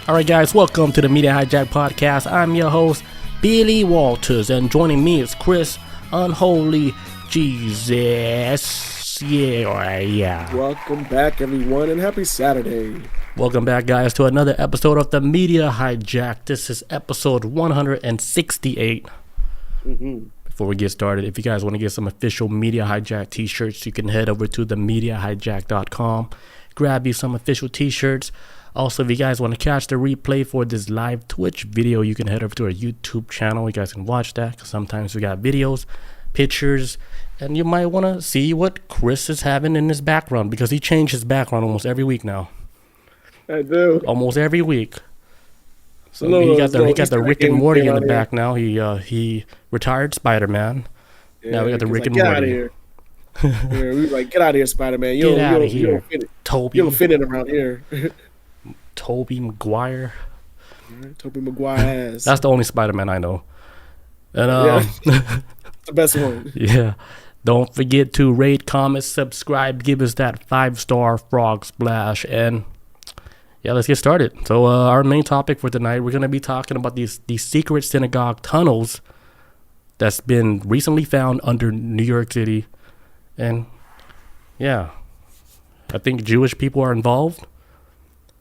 All right, guys, welcome to the Media Hijack Podcast. I'm your host, Billy Walters, and joining me is Chris Unholy Jesus. Yeah. Welcome back, everyone, and happy Saturday. Welcome back, guys, to another episode of the Media Hijack. This is episode 168. Before we get started, if you guys want to get some official Media Hijack t-shirts, you can head over to themediahijack.com. Grab you some official t-shirts. Also, if you guys want to catch the replay for this live Twitch video, you can head over to our YouTube channel. You guys can watch that because sometimes we got videos, pictures, and you might want to see what Chris is having in his background because he changed his background almost every week now. I do. Almost every week. So he got the Rick and Morty in the back now. He retired Spider-Man. Yeah, now we got the Rick and Morty. Get out of here. Yeah, we like, get out of here, Spider-Man. Get out of here, Toby. You don't fit in around here. Toby Maguire. Toby Maguire has. That's the only Spider-Man I know. And the best one. Yeah. Don't forget to rate, comment, subscribe, give us that 5-star frog splash, and yeah, let's get started. So our main topic for tonight, we're gonna be talking about these secret synagogue tunnels that's been recently found under New York City, and yeah, I think Jewish people are involved.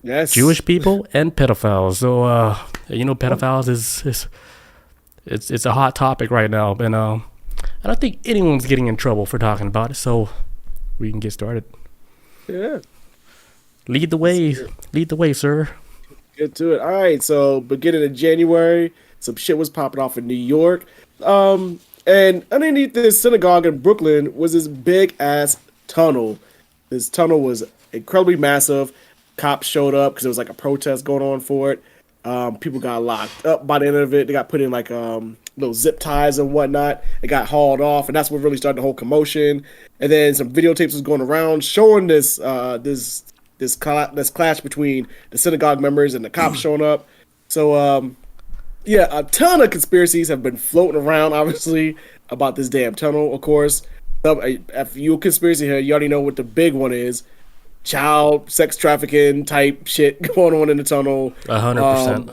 Yes. Jewish people and pedophiles. So, pedophiles is it's a hot topic right now. And I don't think anyone's getting in trouble for talking about it. So we can get started. Yeah. Lead the way, sir. Get to it. All right. So beginning of January, some shit was popping off in New York. And underneath this synagogue in Brooklyn was this big ass tunnel. This tunnel was incredibly massive. Cops showed up because there was like a protest going on for it. People got locked up by the end of it. They got put in like little zip ties and whatnot. It got hauled off, and that's what really started the whole commotion. And then some videotapes was going around showing this clash between the synagogue members and the cops showing up. So a ton of conspiracies have been floating around, obviously, about this damn tunnel. Of course, if you're a conspiracy here, you already know what the big one is. Child sex trafficking type shit going on in the tunnel. 100%.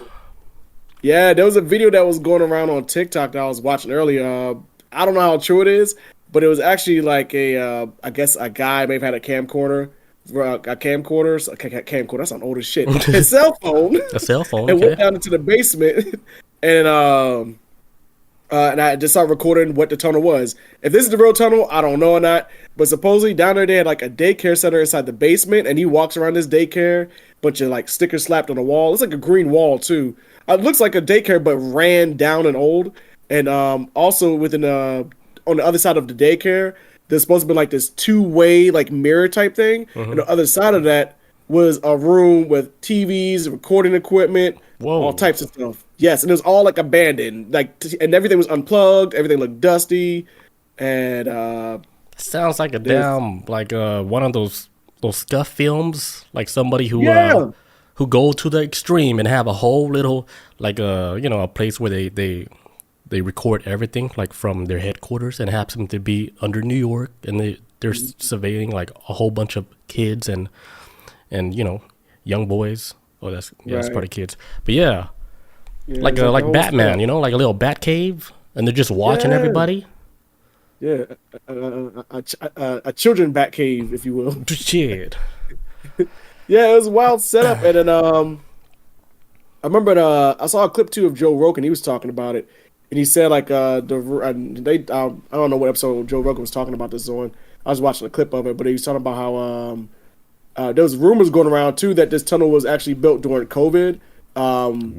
Yeah, there was a video that was going around on TikTok that I was watching earlier. I don't know how true it is, but it was actually like I guess a guy may have had a camcorder. Camcorder, that's on old as shit. A cell phone. A cell phone, and went down into the basement and I just started recording what the tunnel was. If this is the real tunnel, I don't know or not. But supposedly down there they had like a daycare center inside the basement, and he walks around this daycare, bunch of like stickers slapped on the wall. It's like a green wall too. It looks like a daycare, but ran down and old. And also within on the other side of the daycare, there's supposed to be like this two-way like mirror type thing. And the other side of that was a room with TVs, recording equipment, all types of stuff. Yes, and it was all like abandoned, and everything was unplugged. Everything looked dusty, and sounds like a damn one of those scuff films, like somebody who go to the extreme and have a whole little a place where they record everything like from their headquarters, and happen to be under New York, and they're surveilling like a whole bunch of kids and young boys. Oh, that's that's part of kids, but yeah. Like Batman, stuff. Like a little bat cave, and they're just watching everybody. Yeah, a children bat cave, if you will. Shit. Yeah, it was a wild setup, and then I remember I saw a clip too of Joe Rogan. He was talking about it, and he said like I don't know what episode Joe Rogan was talking about this on. I was watching a clip of it, but he was talking about how there was rumors going around too that this tunnel was actually built during COVID.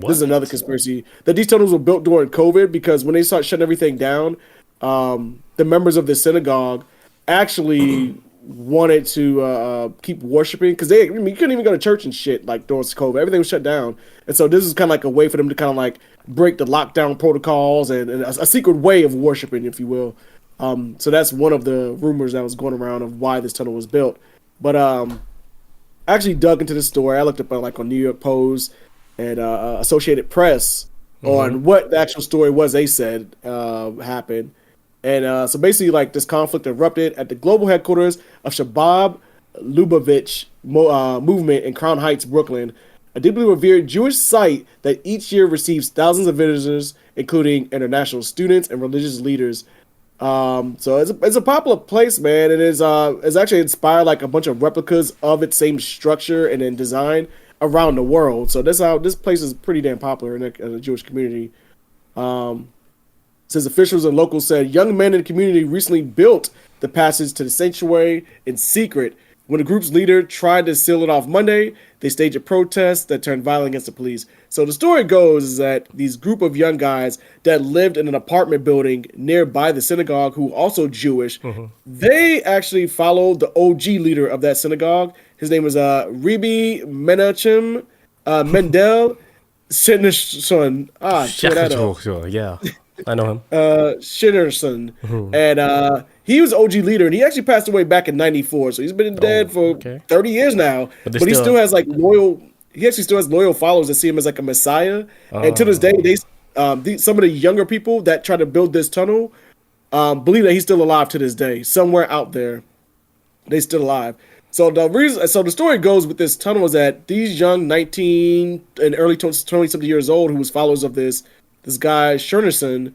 This is another conspiracy that these tunnels were built during COVID because when they start shutting everything down, the members of the synagogue actually wanted to keep worshiping because you couldn't even go to church and shit like during COVID. Everything was shut down, and so this is kind of like a way for them to kind of like break the lockdown protocols and a secret way of worshiping, if you will. So that's one of the rumors that was going around of why this tunnel was built. But I actually dug into the story. I looked up on New York Post and Associated Press on what the actual story was they said happened. And so basically, like, this conflict erupted at the global headquarters of Shabab Lubavitch movement in Crown Heights, Brooklyn. a deeply revered Jewish site that each year receives thousands of visitors, including international students and religious leaders. So it's a popular place, man. It is it's actually inspired like a bunch of replicas of its same structure and then design around the world. So that's how this place is pretty damn popular in the Jewish community. Says officials and locals said young men in the community recently built the passage to the sanctuary in secret. When the group's leader tried to seal it off Monday, they staged a protest that turned violent against the police. So the story goes is that these group of young guys that lived in an apartment building nearby the synagogue, who are also Jewish, they actually followed the OG leader of that synagogue. His name was Rebbe Menachem Mendel Shinnerson. Sure, yeah. I know him. Shinnerson. And he was OG leader, and he actually passed away back in '94. So he's been dead for 30 years now. But he still has like loyal. He actually still has loyal followers that see him as like a messiah. And to this day, some of the younger people that try to build this tunnel believe that he's still alive to this day. Somewhere out there, they're still alive. So the story goes with this tunnel is that these young 19 and early 20-something years old who was followers of this guy Schernerson,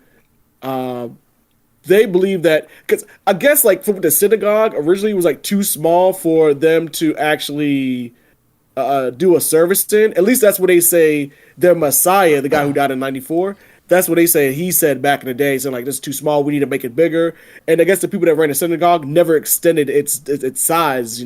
they believe that, because I guess like for the synagogue originally was like too small for them to actually do a service in. At least that's what they say. Their Messiah, the guy who died in '94, that's what they say. He said back in the day, saying like this is too small. We need to make it bigger. And I guess the people that ran the synagogue never extended its size.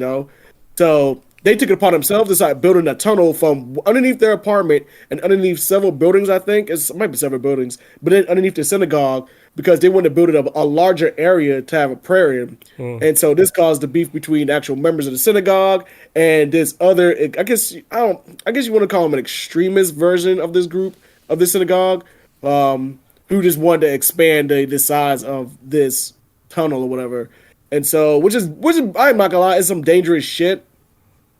So they took it upon themselves to start building a tunnel from underneath their apartment and underneath several buildings, I think. It might be several buildings, but then underneath the synagogue, because they wanted to build it a larger area to have a prayer in. And so this caused the beef between actual members of the synagogue and this other, I guess you want to call them an extremist version of this group, of this synagogue, who just wanted to expand the size of this tunnel or whatever. And so, which is I'm not gonna lie, it's some dangerous shit.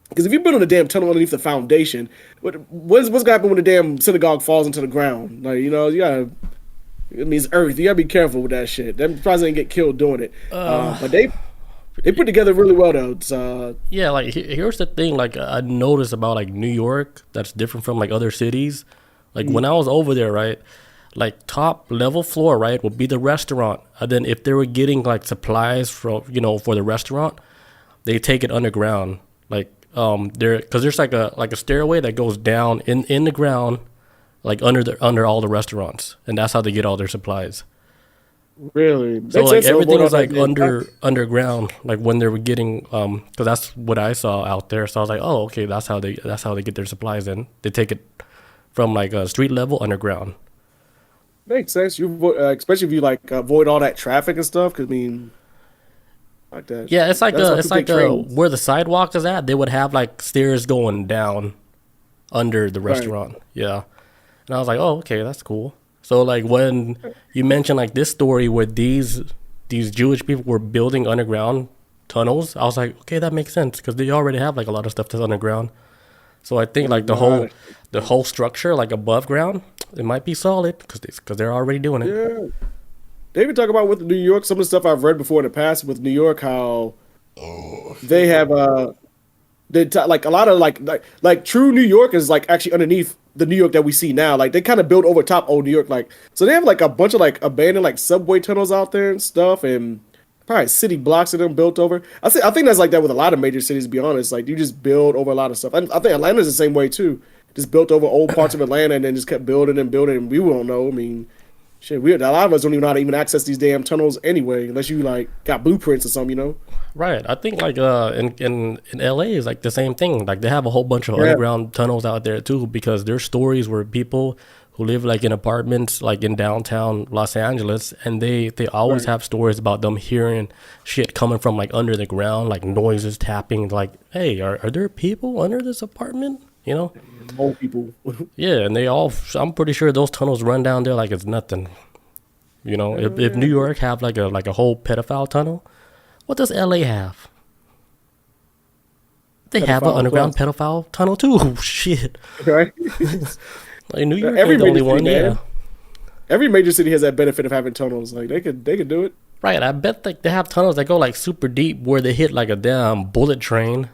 Because if you build a damn tunnel underneath the foundation, what's gonna happen when the damn synagogue falls into the ground? Like, you gotta, it means earth. You gotta be careful with that shit. Them probably ain't get killed doing it. But they put together really well though. Yeah, like here's the thing. Like I noticed about like New York, that's different from like other cities. Like when I was over there, right? Like top level floor, right, would be the restaurant. And then if they were getting like supplies from, for the restaurant, they take it underground. Like because there's like a stairway that goes down in the ground, like under all the restaurants, and that's how they get all their supplies. Really? So like everything is like underground, like when they were getting because that's what I saw out there. So I was like, oh, okay, that's how they get their supplies in. They take it from like a street level underground. Makes sense. You especially if you like avoid all that traffic and stuff. Because I mean, like that. Yeah, it's like where the sidewalk is at. They would have like stairs going down under the restaurant. Right. Yeah, and I was like, oh, okay, that's cool. So like when you mentioned like this story where these Jewish people were building underground tunnels, I was like, okay, that makes sense because they already have like a lot of stuff that's underground. So I think like the whole structure like above ground, it might be solid because they're already doing it. Yeah. They even talk about with New York, some of the stuff I've read before in the past with New York, how they have like a lot of like true New York is like actually underneath the New York that we see now. Like they kind of built over top old New York, like so they have like a bunch of like abandoned like subway tunnels out there and stuff, and probably city blocks of them built over. I think that's like that with a lot of major cities. To be honest, like you just build over a lot of stuff. I think Atlanta's the same way too. Just built over old parts of Atlanta and then just kept building and building. And we won't know. I mean, shit, a lot of us don't even know how to even access these damn tunnels anyway, unless you like got blueprints or something, Right. I think like in LA is like the same thing. Like they have a whole bunch of underground tunnels out there too, because there's stories where people who live like in apartments like in downtown Los Angeles, and they always have stories about them hearing shit coming from like under the ground, like noises tapping, like, hey, are there people under this apartment? Old people. Yeah, and I'm pretty sure those tunnels run down there like it's nothing. If New York have like a whole pedophile tunnel, what does LA have? They have an underground pedophile tunnel too. Shit. Right? Like New York ain't the only one, yeah. Every major city has that benefit of having tunnels. Like they could do it. Right, I bet like they have tunnels that go like super deep where they hit like a damn bullet train.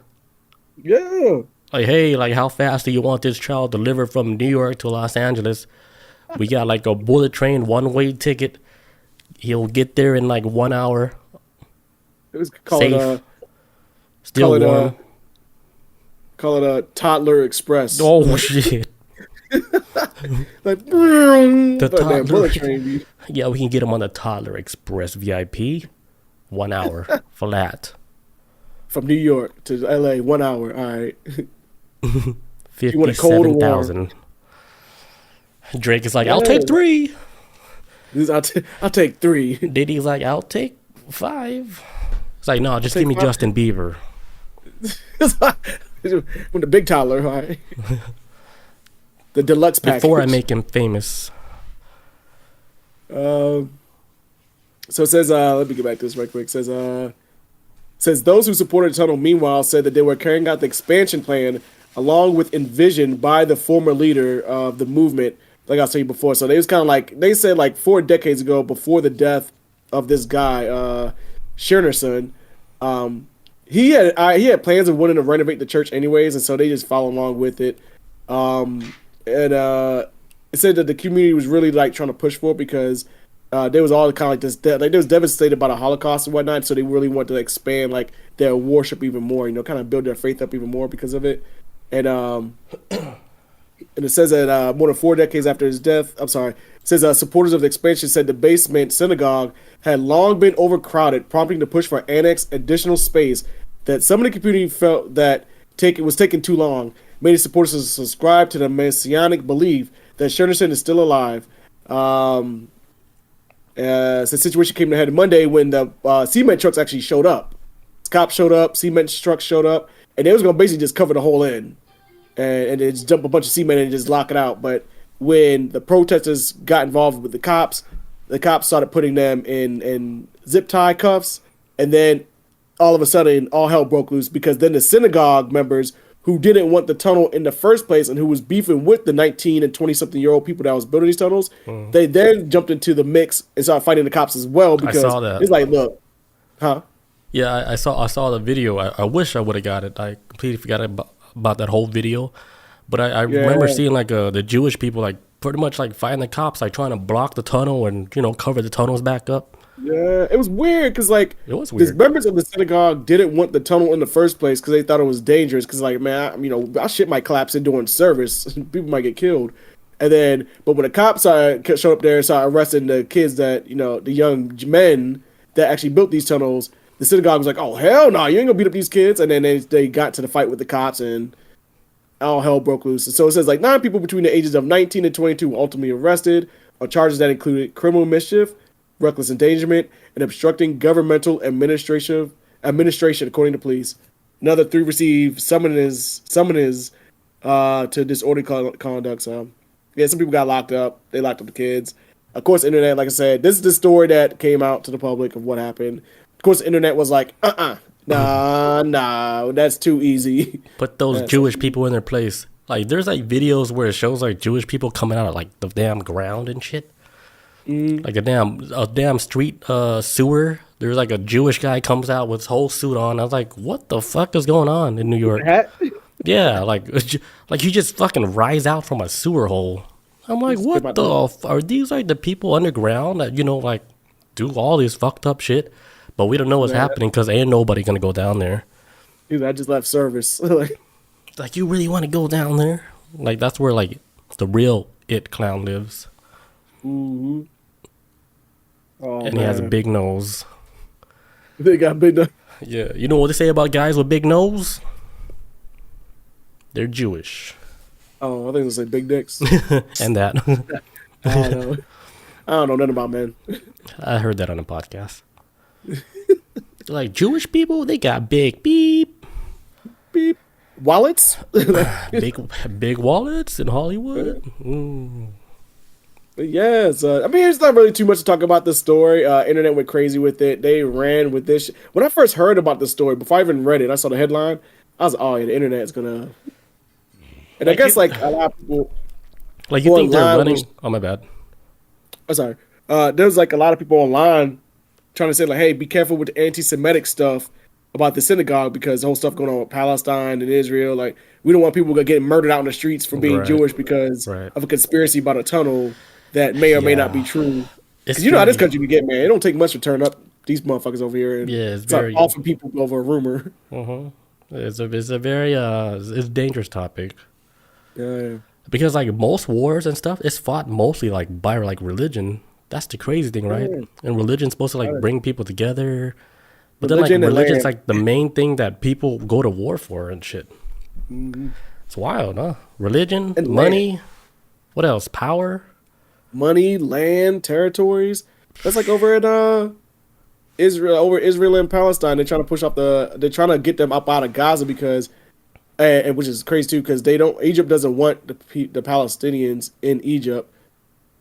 Yeah. Like, hey, like, how fast do you want this child delivered from New York to Los Angeles? We got like a bullet train, one-way ticket. He'll get there in like 1 hour. It was Safe. Still warm. Call it a toddler express. Oh shit! Like The toddler bullet train. Dude. Yeah, we can get him on the Toddler Express VIP. 1 hour flat. From New York to LA, 1 hour. All right. 57,000. Drake is like, I'll take 3. I'll take 3. Diddy's like, I'll take 5. It's like, no, just give me 5. Justin Bieber. With the big toddler, all right. The deluxe package. Before I make him famous. So it says, let me get back to this right quick. It says those who supported the tunnel, meanwhile, said that they were carrying out the expansion plan along with envisioned by the former leader of the movement, like I was saying before. So they was kind of like, they said like 4 decades ago, before the death of this guy, Schirnerson, he had plans of wanting to renovate the church anyways, and so they just follow along with it. It said that the community was really like trying to push for it because they was all kind of like this, like they was devastated by the Holocaust and whatnot, so they really wanted to expand like their worship even more, kind of build their faith up even more because of it. And it says that more than 4 decades after his death, it says supporters of the expansion said the basement synagogue had long been overcrowded, prompting the push for annex additional space. That some of the community felt that it was taking too long, made its supporters subscribe to the messianic belief that Schirnerson is still alive. So the situation came to a head Monday when the cement trucks actually showed up. Cops showed up, cement trucks showed up, and they was going to basically just cover the whole end. And they just dump a bunch of cement and just lock it out. But when the protesters got involved with the cops started putting them in zip tie cuffs, and then all of a sudden all hell broke loose because then the synagogue members who didn't want the tunnel in the first place and who was beefing with the 19 and 20-something-year-old people that was building these tunnels, they then jumped into the mix and started fighting the cops as well because I saw that. It's like, look, huh? Yeah, I saw the video. I wish I would have got it. I completely forgot about that whole video. But I remember seeing like the Jewish people like pretty much like fighting the cops, like trying to block the tunnel and cover the tunnels back up. Yeah, it was weird because like these members of the synagogue didn't want the tunnel in the first place because they thought it was dangerous. Because like, man, our shit might collapse in during service, people might get killed. And then, but when the cops showed up there and started arresting the kids that the young men that actually built these tunnels, the synagogue was like, "Oh hell no, you ain't gonna beat up these kids." And then they got to the fight with the cops and all hell broke loose. And so it says like 9 people between the ages of 19 and 22 were ultimately arrested on charges that included criminal mischief, reckless endangerment, and obstructing governmental administration, according to police. Another 3 received summonses to disorderly conduct. So, yeah, some people got locked up. They locked up the kids. Of course, the internet, like I said, this is the story that came out to the public of what happened. Of course, the internet was like, nah, that's too easy. Put those Jewish people in their place. Like, there's like videos where it shows like Jewish people coming out of like the damn ground and shit. Like a damn street sewer. There's like a Jewish guy comes out with his whole suit on. I was like, what the fuck is going on in New York? Yeah, like you just fucking rise out from a sewer hole. I'm like, what are these like the people underground that like do all this fucked up shit, but we don't know what's happening because ain't nobody gonna go down there. Dude, I just left service. Like, you really want to go down there? Like, that's where like the real it clown lives. Mm-hmm. Oh, and he has a big nose. They got big nose. Yeah, you know what they say about guys with big nose? They're Jewish. Oh, I think they say big dicks. And that. I don't know nothing about men. I heard that on a podcast. Like, Jewish people, they got big beep wallets. big wallets in Hollywood. Yes, I mean, it's not really too much to talk about this story. Internet went crazy with it. They ran with this. When I first heard about the story, before I even read it, I saw the headline. I was like, oh, yeah, the internet's gonna. And like I guess like a lot of people. Like, you think they're running? Oh, my bad. I'm sorry. There's like a lot of people online trying to say like, hey, be careful with the anti-Semitic stuff about the synagogue because the whole stuff going on with Palestine and Israel. Like, we don't want people getting murdered out in the streets for being Right. Jewish because Right. of a conspiracy about a tunnel that may or may not be Yeah. true. It's Because you know how this very, country can get, man. It don't take much to turn up these motherfuckers over here and yeah, it's start very, offing people over a rumor. it's a very, it's a dangerous topic. Yeah. Because like most wars and stuff, it's fought mostly like by like religion. That's the crazy thing, right? Yeah. And religion's supposed to like Right. bring people together. But Religion then and like religion's land. like the main thing that people go to war for and shit. It's wild, huh? Religion, And money, what else? Power. Money, land, territories. That's like over in Israel and Palestine. They're trying to push off they're trying to get them up out of Gaza because, and which is crazy too, because Egypt doesn't want the Palestinians in Egypt.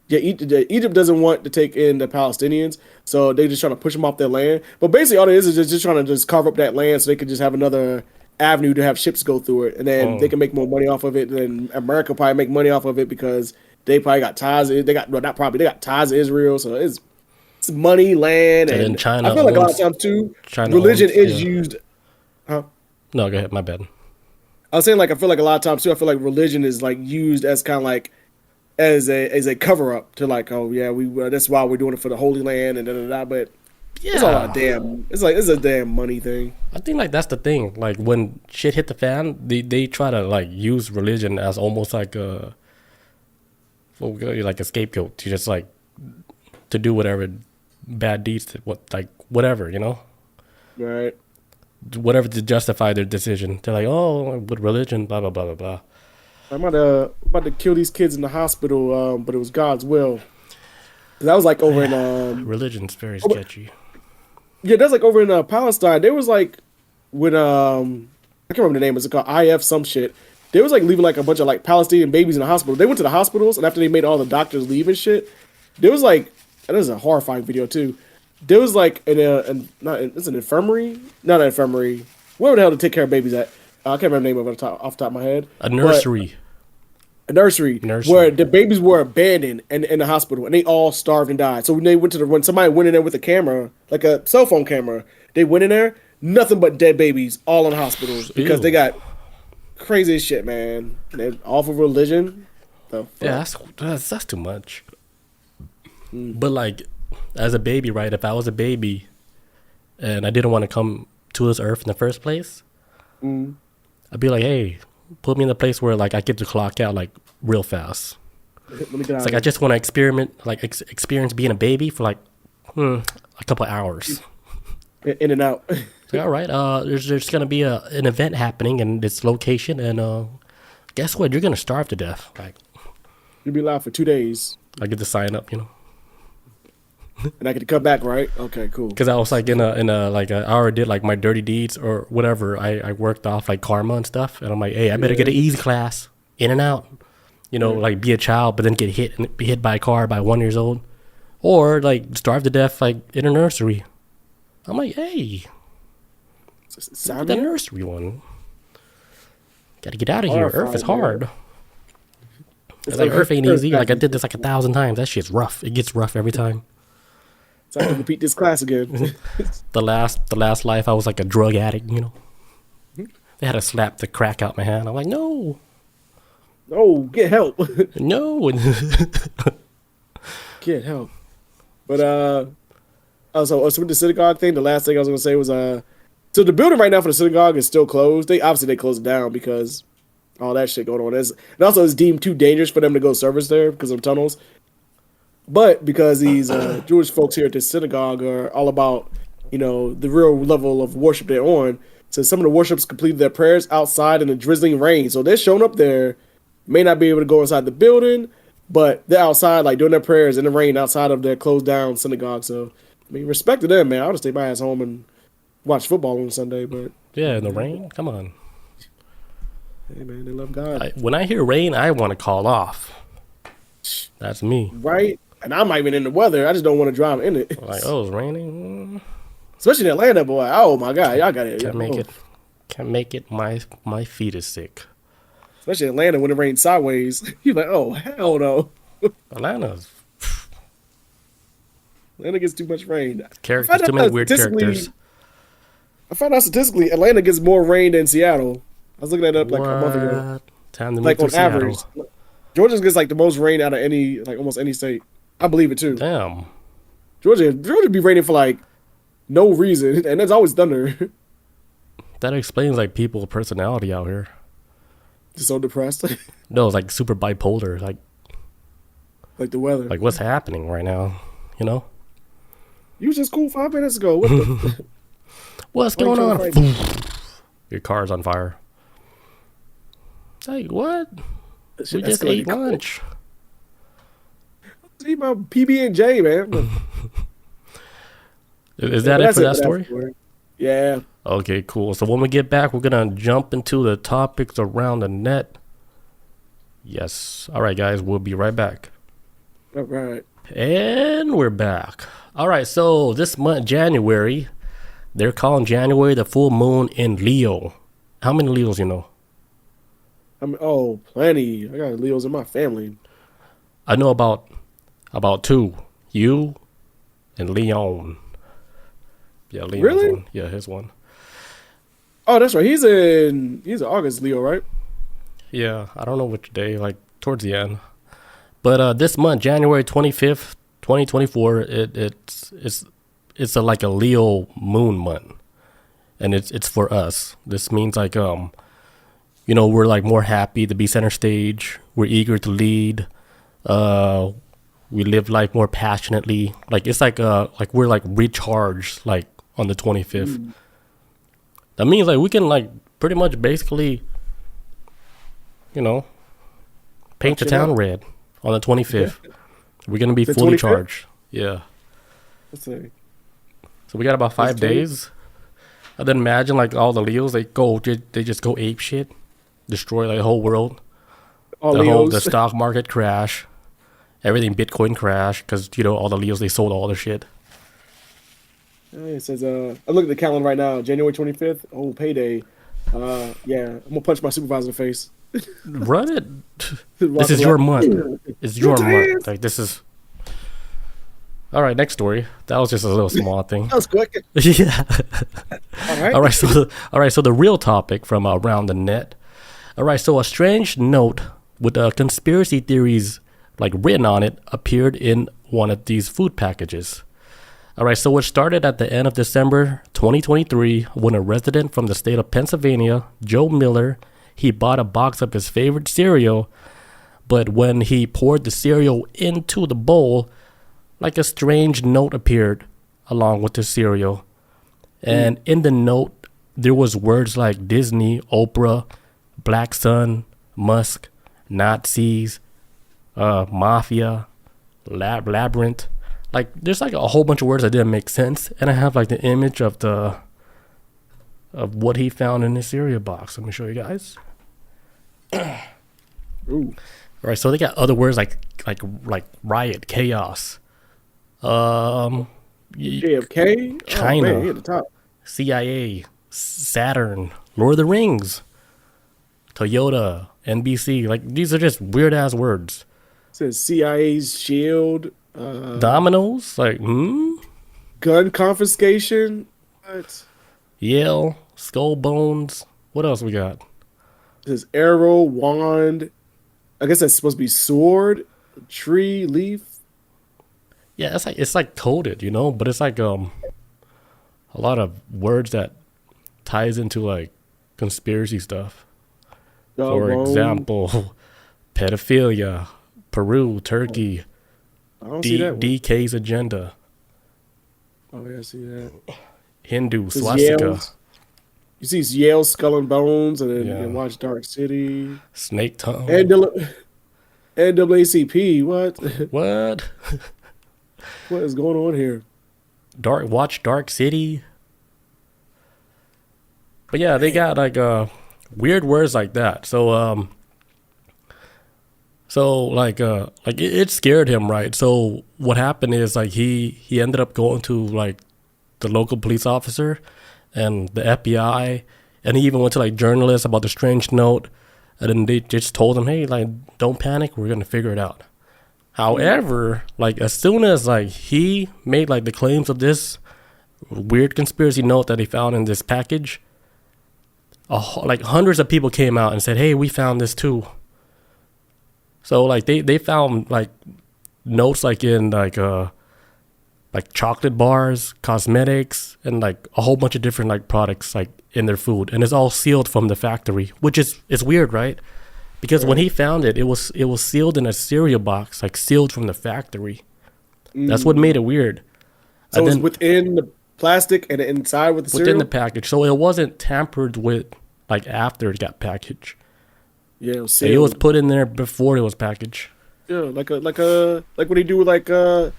Yeah, Egypt doesn't want to take in the Palestinians, so they're just trying to push them off their land. But basically, all it is just trying to just carve up that land so they can just have another avenue to have ships go through it, and then they can make more money off of it. And then America probably make money off of it because they probably got ties. They got not probably they got ties to Israel, so it's money, land, And and then China I feel like a lot of owns- times too, China religion owns- is yeah. used. Huh? No, go ahead. My bad. I was saying like I feel like a lot of times too. I feel like religion is like used as kind of like as a cover up to like, oh yeah, that's why we're doing it for the Holy Land and da da da. But Yeah. it's all a damn. It's a damn money thing. I think like that's the thing. Like when shit hit the fan, they try to like use religion as almost like a scapegoat to just like to do whatever bad deeds, whatever, you know, Right. whatever to justify their decision. They're like, oh, with religion, blah blah blah blah blah. I'm about to kill these kids in the hospital, but it was God's will. That was like over in Religion's very sketchy. yeah, that's like over in Palestine. There was like when I can't remember the name. It's called IF some shit. They was like leaving like a bunch of like Palestinian babies in the hospital. They went to the hospitals, and after they made all the doctors leave and shit, there was like, and this is a horrifying video too. There was like it's an infirmary, not an infirmary. Where the hell to take care of babies at? I can't remember the name of it off the top of my head. A nursery. A nursery where the babies were abandoned in the hospital and they all starved and died. So when they when somebody went in there with a camera, like a cell phone camera, they went in there, nothing but dead babies all in hospitals because Ew. they got crazy as shit, man. And they're off of religion. The fuck? Yeah, that's too much. But like, as a baby, right? If I was a baby and I didn't want to come to this earth in the first place, I'd be like, hey, put me in a place where like I get to clock out like real fast. Let me get It's out like of I just want to experience being a baby for like a couple hours. here. In and out. It's like, all right, there's gonna be an event happening in this location, and guess what? You're gonna starve to death. Like You'll be alive for 2 days. I get to sign up, you know, And I get to come back, right? Okay, cool. because I was like in a like I already did like my dirty deeds or whatever. I worked off like karma and stuff, and I'm like, hey, I better get an easy class, in and out. You know, like be a child, but then be hit by a car by 1 year old, or like starve to death like in a nursery. I'm like, hey, Sound the good? nursery one. Got to get out of here. Earth is hard. It's like Earth ain't easy. Like I did this like 1,000 times. That shit's rough. It gets rough every time. So I have to repeat this class again. The last life, I was like a drug addict. You know, they had to slap the crack out my hand. I'm like, no, Oh, get help. no. Get help. But so with the synagogue thing, the last thing I was gonna say was so the building right now for the synagogue is still closed. They closed it down because all that shit going on. And also it's deemed too dangerous for them to go service there because of tunnels. But because these Jewish folks here at this synagogue are all about, you know, the real level of worship they're on. So some of the worships completed their prayers outside in the drizzling rain. So they're showing up there, may not be able to go inside the building, but they're outside, like doing their prayers in the rain outside of their closed down synagogue. So, I mean, respect to them, man. I'll just stay my ass home and watch football on Sunday. But Yeah, in the rain. Come on. hey, man, they love God, When I hear rain, I want to call off. That's me. right? And I'm not even in the weather. I just don't want to drive in it. Like, oh, it's raining. Especially in Atlanta, boy. Oh my God, y'all got it. Can't make it. Can't make it. My feet is sick. Especially in Atlanta when it rains sideways. You're like, oh hell no. Atlanta's Atlanta gets too much rain. characters. Too many weird characters. I found out statistically, Atlanta gets more rain than Seattle. I was looking that up like a month ago. Time to move Like to on average, Seattle. Georgia gets like the most rain out of any, like almost any state. I believe it too. Damn. Georgia be raining for like no reason, and there's always thunder. That explains like people's personality out here. Just so depressed, No, it's like super bipolar. like the weather. Like what's happening right now? You know? You was just cool 5 minutes ago. What the? What's Why you going trying on? to fight me? Your car's on fire. Like what? That shit We just escalated ate lunch. See my PB and J, man. Is that it for that story? Yeah. Okay, cool. So when we get back, we're gonna jump into the topics around the net. Yes. All right, guys. We'll be right back. All right. And we're back. All right. So this month, January, they're calling January the full moon in Leo. How many Leos you know? Plenty. I got Leos in my family. I know about two. You and Leon. Yeah, Leon's Really? one. Yeah, his one. Oh, that's right. He's an August Leo, right? Yeah, I don't know which day, like towards the end. But this month, January 25th, 2024, it's like a Leo moon month. And it's for us. This means like we're like more happy to be center stage. We're eager to lead. We live life more passionately. Like it's like we're like recharged like on the 25th. That means like we can like pretty much basically, paint the town red on the 25th. We're gonna be The fully 25th? charged. Yeah. Let's see. So we got about 5 That's 20. days. And then imagine like all the Leos, they just go ape shit, destroy like the whole world. All The Leos. stock market crash, everything Bitcoin crash because all the Leos they sold all their shit. It says, I look at the calendar right now, January 25th. Oh, payday. Yeah, I'm gonna punch my supervisor in the face. Run it. This is your month. It's your month. Like this is. All right, next story. That was just a little small thing. That was quick. Yeah. All right. All right. So the real topic from around the net. All right. So a strange note with conspiracy theories like written on it appeared in one of these food packages. All right. So it started at the end of December 2023 when a resident from the state of Pennsylvania, Joe Miller, he bought a box of his favorite cereal, but when he poured the cereal into the bowl, like a strange note appeared along with the cereal. And in the note, there was words like Disney, Oprah, Black Sun, Musk, Nazis, Mafia, Labyrinth. Like, there's like a whole bunch of words that didn't make sense. And I have like the image of what he found in his cereal box. Let me show you guys. Ooh. All right, so they got other words like riot, chaos, JFK? China. Oh, man, he at the top. CIA, Saturn, Lord of the Rings, Toyota, NBC. Like these are just weird ass words. It says CIA's shield. Dominoes, like Gun confiscation. What? Yale, skull bones. What else we got? It says arrow, wand. I guess that's supposed to be sword, tree, leaf. Yeah, it's like coded, but it's like a lot of words that ties into like conspiracy stuff. For example, pedophilia, Peru, Turkey, I don't see that one. DK's agenda, Oh, yeah, I see that. Hindu, This is swastika, Yale's. You see Yale, Skull and Bones, and then Yeah. you can watch Dark City. snake tongue. NAACP, what? What? What is going on here? Watch Dark City. But yeah, they got like weird words like that. So it scared him, right? So what happened is like he ended up going to like the local police officer and the FBI, and he even went to like journalists about the strange note, and then they just told him, hey, like don't panic, we're gonna figure it out. However, like as soon as like he made like the claims of this weird conspiracy note that he found in this package, like hundreds of people came out and said, "Hey, we found this too." So like they found like notes like in like chocolate bars, cosmetics, and like a whole bunch of different like products like in their food, and it's all sealed from the factory, which is weird, right? Because when he found it, it was sealed in a cereal box, like sealed from the factory. That's what made it weird. So it was within the plastic and inside with the cereal? Within the package. So it wasn't tampered with like after it got packaged. Yeah, it was sealed. It was put in there before it was packaged. Yeah, like what they do with like I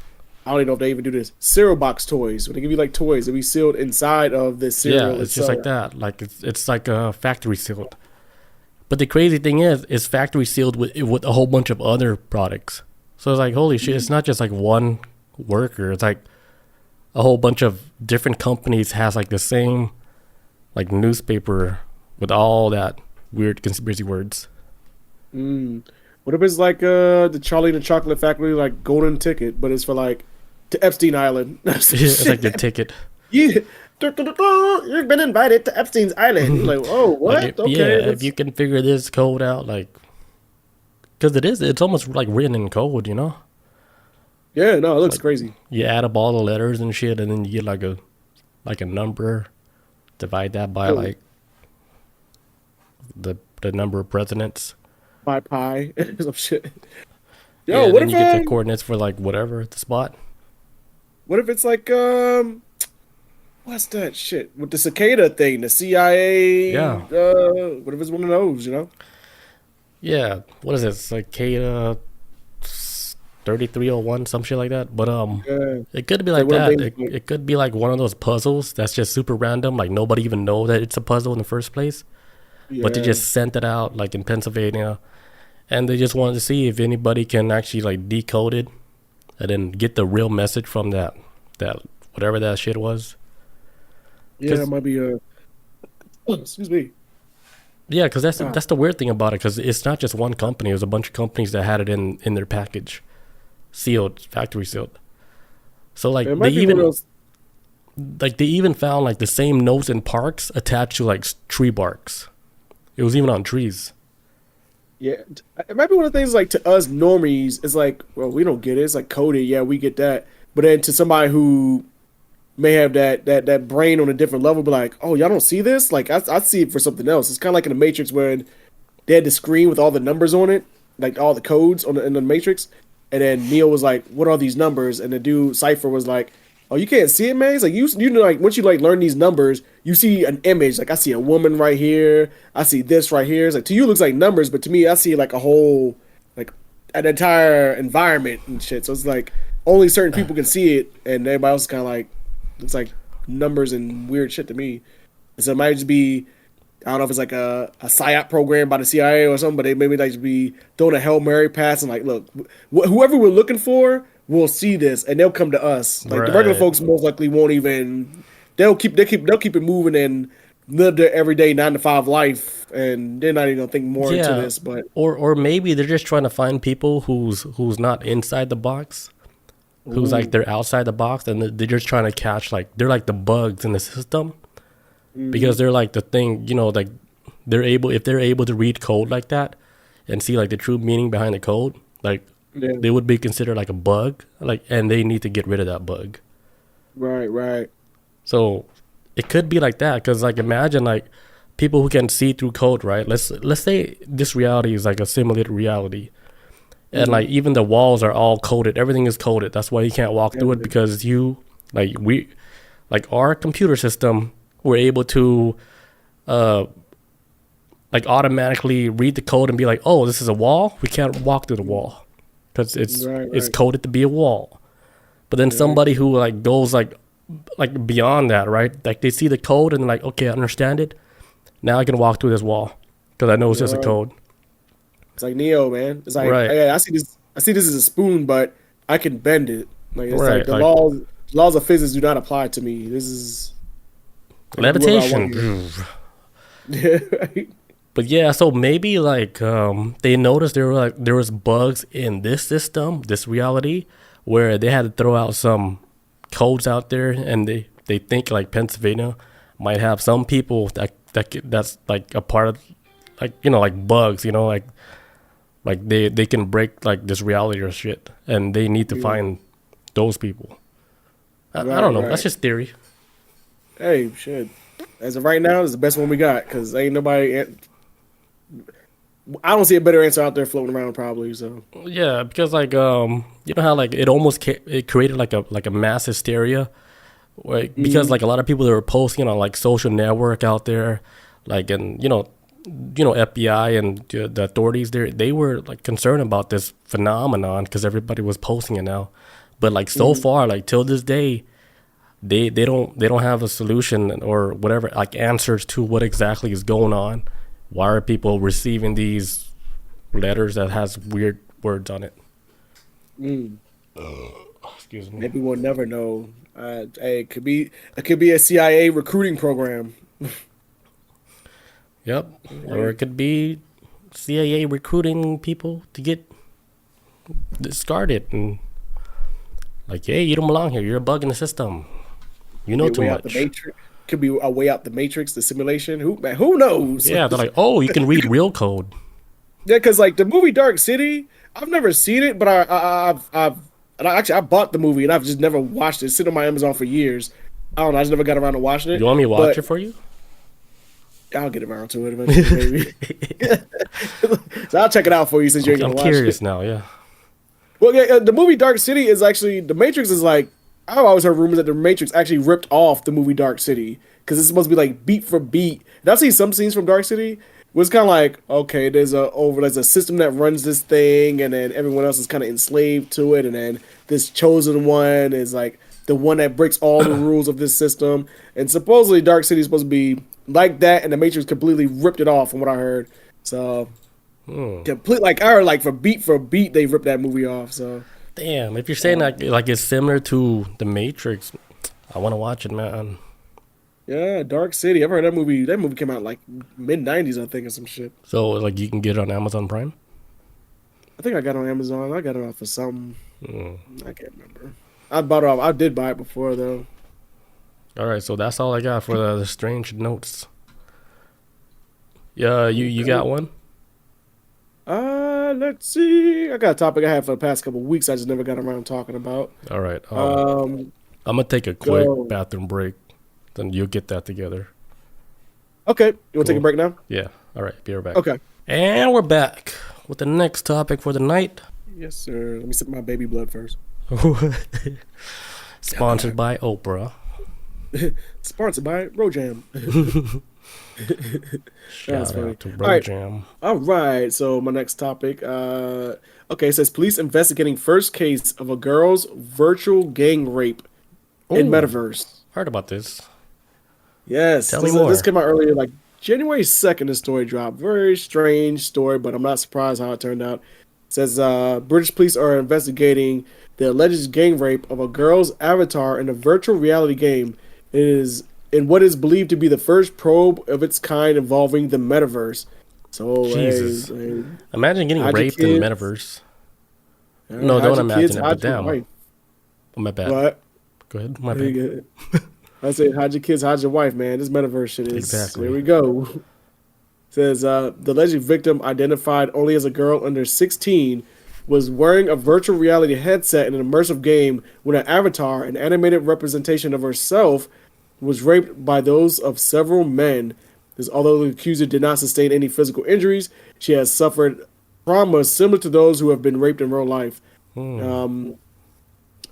don't even know if they even do this. Cereal box toys. When they give you like toys, it'll be sealed inside of the cereal. Yeah, it's just like that. Like it's like a factory sealed. But the crazy thing is, it's factory sealed with a whole bunch of other products. So it's like, holy shit, it's not just like one worker. It's like a whole bunch of different companies has like the same like newspaper with all that weird conspiracy words. What if it's like the Charlie and the Chocolate Factory, like golden ticket, but it's for like to Epstein Island? It's like the ticket. Yeah. You've been invited to Epstein's Island. Like, oh, what? Like Okay. if you can figure this code out, like, because it's almost like written in code, you know? Yeah, no, it looks crazy. You add up all the letters and shit, and then you get like a number, divide that by like the number of presidents. By pi, some shit. Yo, what if you get the coordinates for like whatever the spot? What if it's like what's that shit with the cicada thing? The CIA. Yeah. What if it's one of those? You know. Yeah. What is it? Cicada 3301, some shit like that. But it could be like that. It could be like one of those puzzles that's just super random. Like nobody even know that it's a puzzle in the first place. Yeah. But they just sent it out like in Pennsylvania, and they just wanted to see if anybody can actually like decode it, and then get the real message from that whatever that shit was. Yeah, it might be excuse me. Yeah, because that's the weird thing about it, because it's not just one company. It was a bunch of companies that had it in their package, sealed, factory sealed. So like they even found like the same notes in parks attached to like tree barks. It was even on trees. Yeah, it might be one of the things like to us normies, it's like, well, we don't get it. It's like coded, yeah, we get that. But then to somebody who may have that brain on a different level, be like, oh, y'all don't see this? Like I see it for something else. It's kind of like in the Matrix when they had the screen with all the numbers on it, like all the codes in the Matrix, and then Neo was like, what are these numbers? And the dude Cypher was like, oh, you can't see it, man. It's like you know, like once you like learn these numbers, you see an image. Like I see a woman right here. I see this right here. It's like to you it looks like numbers, but to me I see like a whole like an entire environment and shit. So it's like only certain people can see it, and everybody else is kind of like it's like numbers and weird shit to me. And so it might just be I don't know if it's like a PSYOP program by the CIA or something, but they maybe like just be throwing a Hail Mary pass and like, look, whoever we're looking for will see this and they'll come to us. Like the regular folks most likely won't even. They'll keep it moving and live their everyday 9-to-5 life, and they're not even gonna think more into this. But or maybe they're just trying to find people who's not inside the box, who's like they're outside the box, and they're just trying to catch like they're like the bugs in the system, because they're like the thing, you know, like if they're able to read code like that and see like the true meaning behind the code, like. Yeah. They would be considered like a bug, like, and they need to get rid of that bug. Right. So it could be like that, because like imagine like people who can see through code, right? Let's say this reality is like a simulated reality, and like even the walls are all coded. Everything is coded. That's why you can't walk through it, because our computer system, we're able to like automatically read the code and be like, oh, this is a wall. We can't walk through the wall. Because it's coded to be a wall. But then somebody who like goes like beyond that, right? Like they see the code and like, okay, I understand it. Now I can walk through this wall because I know it's just a code. It's like Neo, man. It's like, hey, I see this as a spoon, but I can bend it. Like it's like the laws of physics do not apply to me. This is levitation. Yeah, right. But yeah, so maybe like they noticed there was bugs in this system, this reality, where they had to throw out some codes out there, and they think like Pennsylvania might have some people that's like a part of, like, you know, like bugs, you know, like they can break like this reality or shit, and they need to find those people. I don't know. Right. That's just theory. Hey, shit. As of right now, it's the best one we got, because ain't nobody. I don't see a better answer out there floating around, probably. So yeah, because like you know how like it almost it created like a mass hysteria, like, because like a lot of people that were posting on like social network out there, like, and you know FBI and the authorities there, they were like concerned about this phenomenon because everybody was posting it now. But like so far, like till this day, they don't have a solution or whatever, like answers to what exactly is going on. Why are people receiving these letters that has weird words on it? Excuse me. Maybe we'll never know. Hey, it could be a CIA recruiting program. Yep, or it could be CIA recruiting people to get discarded and like, hey, you don't belong here. You're a bug in the system. You know too much. The Matrix. Could be a way out the Matrix, the simulation. Who knows? Yeah, they're like, oh, you can read real code. Yeah, because like the movie Dark City, I've never seen it, but I bought the movie and I've just never watched it. It's sitting on my Amazon for years. I don't know. I just never got around to watching it. You want me to watch it for you? I'll get around to it eventually, maybe. So I'll check it out for you since you're gonna watch it. I'm curious now, yeah. Well, yeah, the movie Dark City is actually, the Matrix is like, I've always heard rumors that the Matrix actually ripped off the movie Dark City, because it's supposed to be like beat for beat. And I've seen some scenes from Dark City where it's kind of like, okay, there's a system that runs this thing, and then everyone else is kind of enslaved to it, and then this chosen one is like the one that breaks all the rules of this system. And supposedly Dark City is supposed to be like that, and the Matrix completely ripped it off from what I heard. So complete, like I heard, like for beat they ripped that movie off. So damn, if you're saying that like it's similar to the Matrix, I want to watch it, man. Yeah, Dark City. I've heard that movie. That movie came out like mid-90s, I think, or some shit. So like you can get it on Amazon Prime? I think I got it on Amazon. I got it off for something. I can't remember. I bought it off. I did buy it before though. All right, so that's all I got for the strange notes. Yeah, you got one? Let's see. I got a topic I had for the past couple of weeks. I just never got around talking about. All right. I'm gonna take a quick bathroom break. Then you'll get that together. Okay. You want to take a break now? Yeah. All right. Be right back. Okay. And we're back with the next topic for the night. Yes, sir. Let me sip my baby blood first. Sponsored by Oprah. Sponsored by Rojam. Shout out to Rojam. All right. So my next topic. Okay. It says police investigating first case of a girl's virtual gang rape in metaverse. Heard about this. Yes. Tell me more. This came out earlier, like January 2nd. The story dropped. Very strange story, but I'm not surprised how it turned out. It says British police are investigating the alleged gang rape of a girl's avatar in a virtual reality game. It is in what is believed to be the first probe of its kind involving the metaverse. So, Jesus. Imagine getting raped in the metaverse. No, don't imagine it, but damn. Oh, my bad. What? Go ahead. My bad. I said, hide your kids, hide your wife, man. This metaverse shit is... Exactly. Here we go. It says, the alleged victim, identified only as a girl under 16, was wearing a virtual reality headset in an immersive game when an avatar, an animated representation of herself, was raped by those of several men. Although the accuser did not sustain any physical injuries, she has suffered trauma similar to those who have been raped in real life. A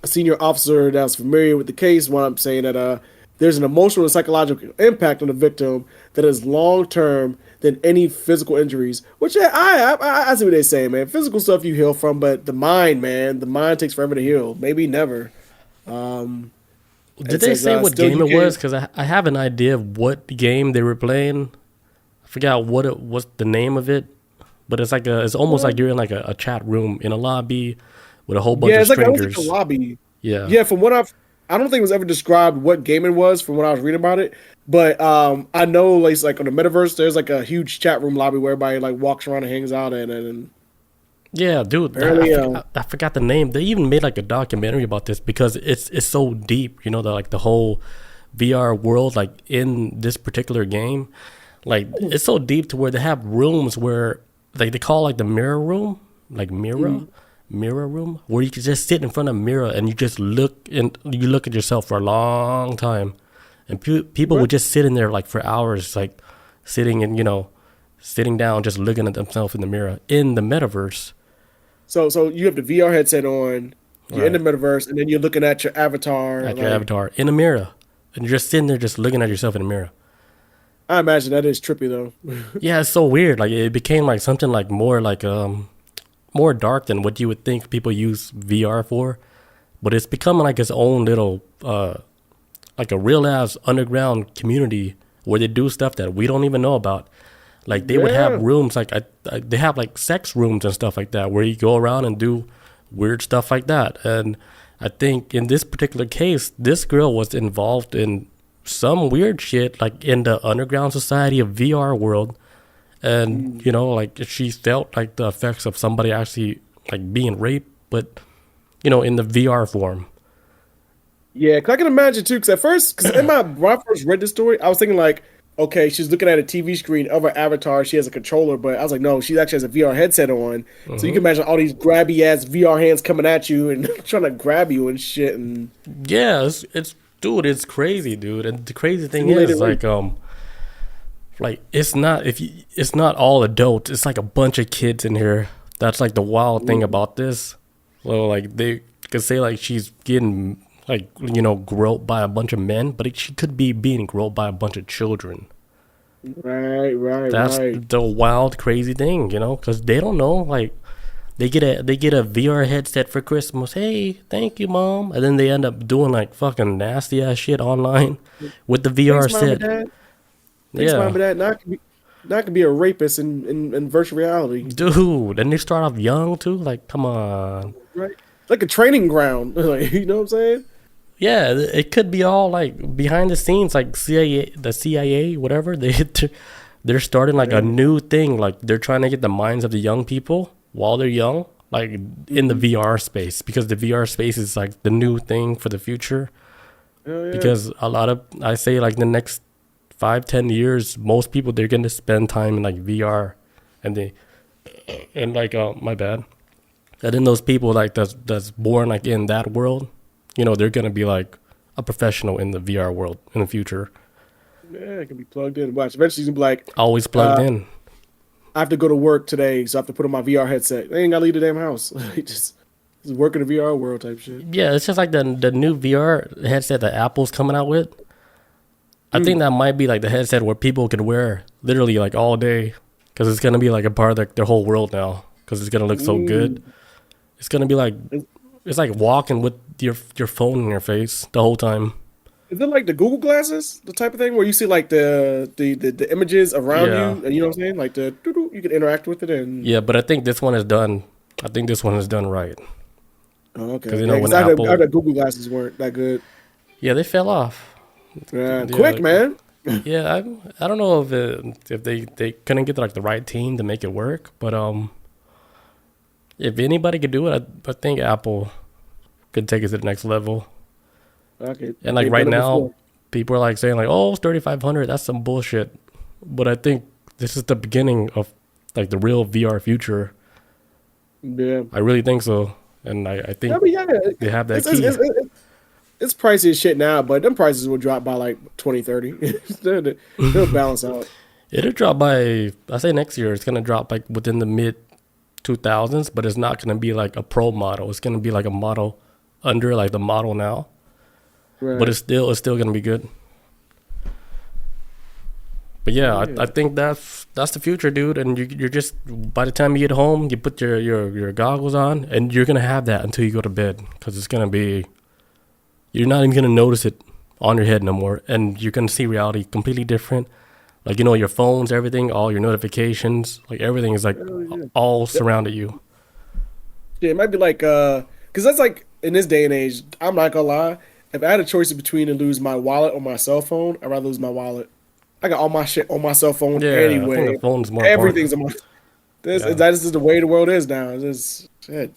senior officer that's familiar with the case wound up saying that there's an emotional and psychological impact on the victim that is long-term than any physical injuries. Which I see what they're saying, man. Physical stuff you heal from, but the mind, man, the mind takes forever to heal. Maybe never. Did they say what game it was? Because I have an idea of what game they were playing. I forgot what's the name of it, but it's like it's almost like you're in like a chat room in a lobby with a whole bunch of strangers. Yeah, it's like a lobby. Yeah. Yeah, from what I don't think it was ever described what game it was from what I was reading about it. But I know like on the metaverse, there's like a huge chat room lobby where everybody like walks around and hangs out and yeah, dude. I forgot the name. They even made like a documentary about this because it's so deep. You know, the whole VR world, like in this particular game, like it's so deep to where they have rooms where like they call like the mirror room, like mirror room, where you can just sit in front of a mirror and you just look at yourself for a long time, and people would just sit in there like for hours, like sitting and sitting down, just looking at themselves in the mirror in the metaverse. So you have the VR headset on, you're in the metaverse, and then you're looking at your avatar. Your avatar in a mirror. And you're just sitting there just looking at yourself in the mirror. I imagine that is trippy, though. Yeah, it's so weird. Like, it became like something like more dark than what you would think people use VR for. But it's becoming like its own little, like a real-ass underground community where they do stuff that we don't even know about. Like, they would have rooms, like, they have, like, sex rooms and stuff like that where you go around and do weird stuff like that. And I think in this particular case, this girl was involved in some weird shit, like in the underground society of VR world. And, like she felt like the effects of somebody actually like being raped, but, in the VR form. Yeah, cause I can imagine too, because when I first read this story, I was thinking like, okay, she's looking at a TV screen of her avatar. She has a controller, but I was like, no, she actually has a VR headset on. So you can imagine all these grabby ass VR hands coming at you and trying to grab you and shit. And yeah, it's crazy, dude. And the crazy thing is, like it's not all adults. It's like a bunch of kids in here. That's like the wild thing about this. So like they could say like she's getting like, groped by a bunch of men, but she could be being groped by a bunch of children. Right. That's the wild, crazy thing, because they don't know. Like, they get a VR headset for Christmas. Hey, thank you, Mom. And then they end up doing like fucking nasty ass shit online with the VR set. Thanks, Mom, for that. Now I can be a rapist in virtual reality. Dude, and they start off young too. Like, come on. Right. Like a training ground. Like, you know what I'm saying? Yeah, it could be all like behind the scenes, like the CIA, whatever. They're starting like a new thing. Like they're trying to get the minds of the young people while they're young, like in the VR space, because the VR space is like the new thing for the future. Yeah. Because I say like the next 5-10 years, most people, they're going to spend time in like VR, and my bad. And then those people like that's born like in that world, they're going to be like a professional in the VR world in the future. Yeah, it can be plugged in. Watch. Eventually, you can be like... Always plugged in. I have to go to work today, so I have to put on my VR headset. I ain't got to leave the damn house. just work in the VR world type shit. Yeah, it's just like the new VR headset that Apple's coming out with. I think that might be like the headset where people can wear literally like all day, because it's going to be like a part of their whole world now, because it's going to look so good. It's going to be like... It's like walking with your phone in your face the whole time. Is it like the Google glasses, the type of thing where you see like the images around you, and you know what I'm saying, like you can interact with it and but I think this one is done. I think this one is done right. Oh, okay. Because when Apple, the Google glasses weren't that good. Yeah, they fell off. Quick, man. Yeah, I don't know if they couldn't get like the right team to make it work, but if anybody could do it, I think Apple could take it to the next level. Okay. And like right now, people are like saying like, "Oh, it's 3,500. That's some bullshit." But I think this is the beginning of like the real VR future. Yeah, I really think so, and I think they have that key. It's pricey as shit now, but them prices will drop by like 2030. They'll balance out. It'll drop by, I say next year. It's gonna drop like within the mid 2000s, but it's not gonna be like a pro model. It's gonna be like a model under like the model now. Right. But it's still gonna be good. But yeah, I think that's the future, dude. And you're just, by the time you get home, you put your goggles on, and you're gonna have that until you go to bed, because it's gonna be, you're not even gonna notice it on your head no more, and you're gonna see reality completely different. Like, your phones, everything, all your notifications, like everything is like all surrounded you. Yeah, it might be like, because that's like, in this day and age, I'm not gonna lie, if I had a choice between to lose my wallet or my cell phone, I'd rather lose my wallet. I got all my shit on my cell phone anyway. I think the phone's more Everything's on my... That is just the way the world is now. It's just, shit.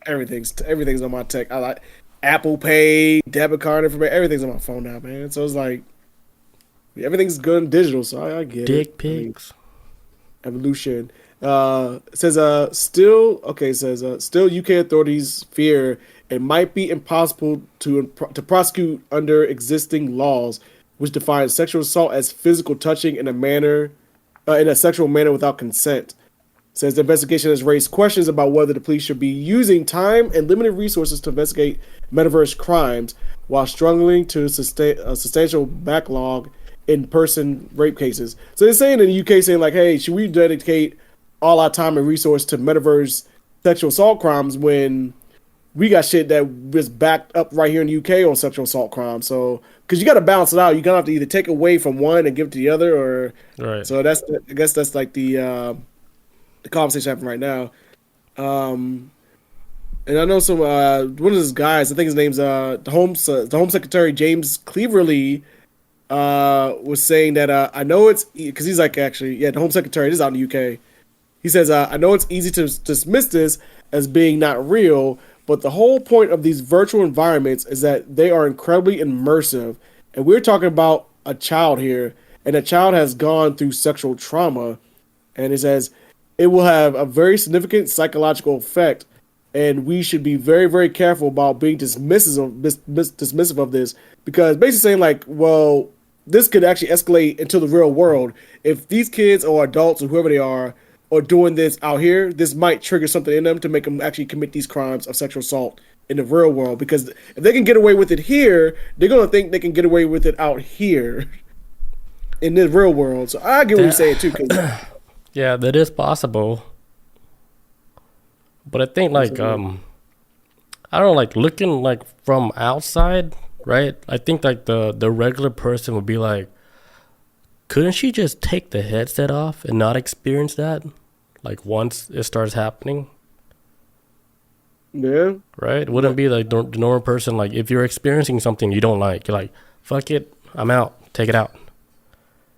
Everything's on my tech. Apple Pay, debit card information, everything's on my phone now, man. So it's like everything's good and digital. So I get Dick it. pics. Evolution. It says still UK authorities fear it might be impossible to prosecute under existing laws, which define sexual assault as physical touching in a sexual manner without consent. Says the investigation has raised questions about whether the police should be using time and limited resources to investigate metaverse crimes while struggling to sustain a substantial backlog in-person rape cases. So they're saying in the UK, saying like, hey, should we dedicate all our time and resource to metaverse sexual assault crimes when we got shit that was backed up right here in the UK on sexual assault crimes? So, because you got to balance it out. You're going to have to either take away from one and give it to the other, or... Right. So I guess that's like the conversation happening right now. And I know some one of those guys, I think his name's the Home Secretary James Cleverly, was saying that I know it's because he's like the Home Secretary. This is out in the UK. He says I know it's easy to dismiss this as being not real, but the whole point of these virtual environments is that they are incredibly immersive, and we're talking about a child here, and a child has gone through sexual trauma, and it says it will have a very significant psychological effect, and we should be very, very careful about being dismissive of this, because basically saying like, well, this could actually escalate into the real world. If these kids or adults or whoever they are doing this out here, this might trigger something in them to make them actually commit these crimes of sexual assault in the real world. Because if they can get away with it here, they're going to think they can get away with it out here in the real world. So I get what you're saying too. Yeah, that is possible. But I think like, I don't know, like looking like from outside, right? I think like the regular person would be like, couldn't she just take the headset off and not experience that? Like once it starts happening? Yeah. Right? Wouldn't it be like the normal person, like if you're experiencing something you don't like, you're like, fuck it, I'm out, take it out.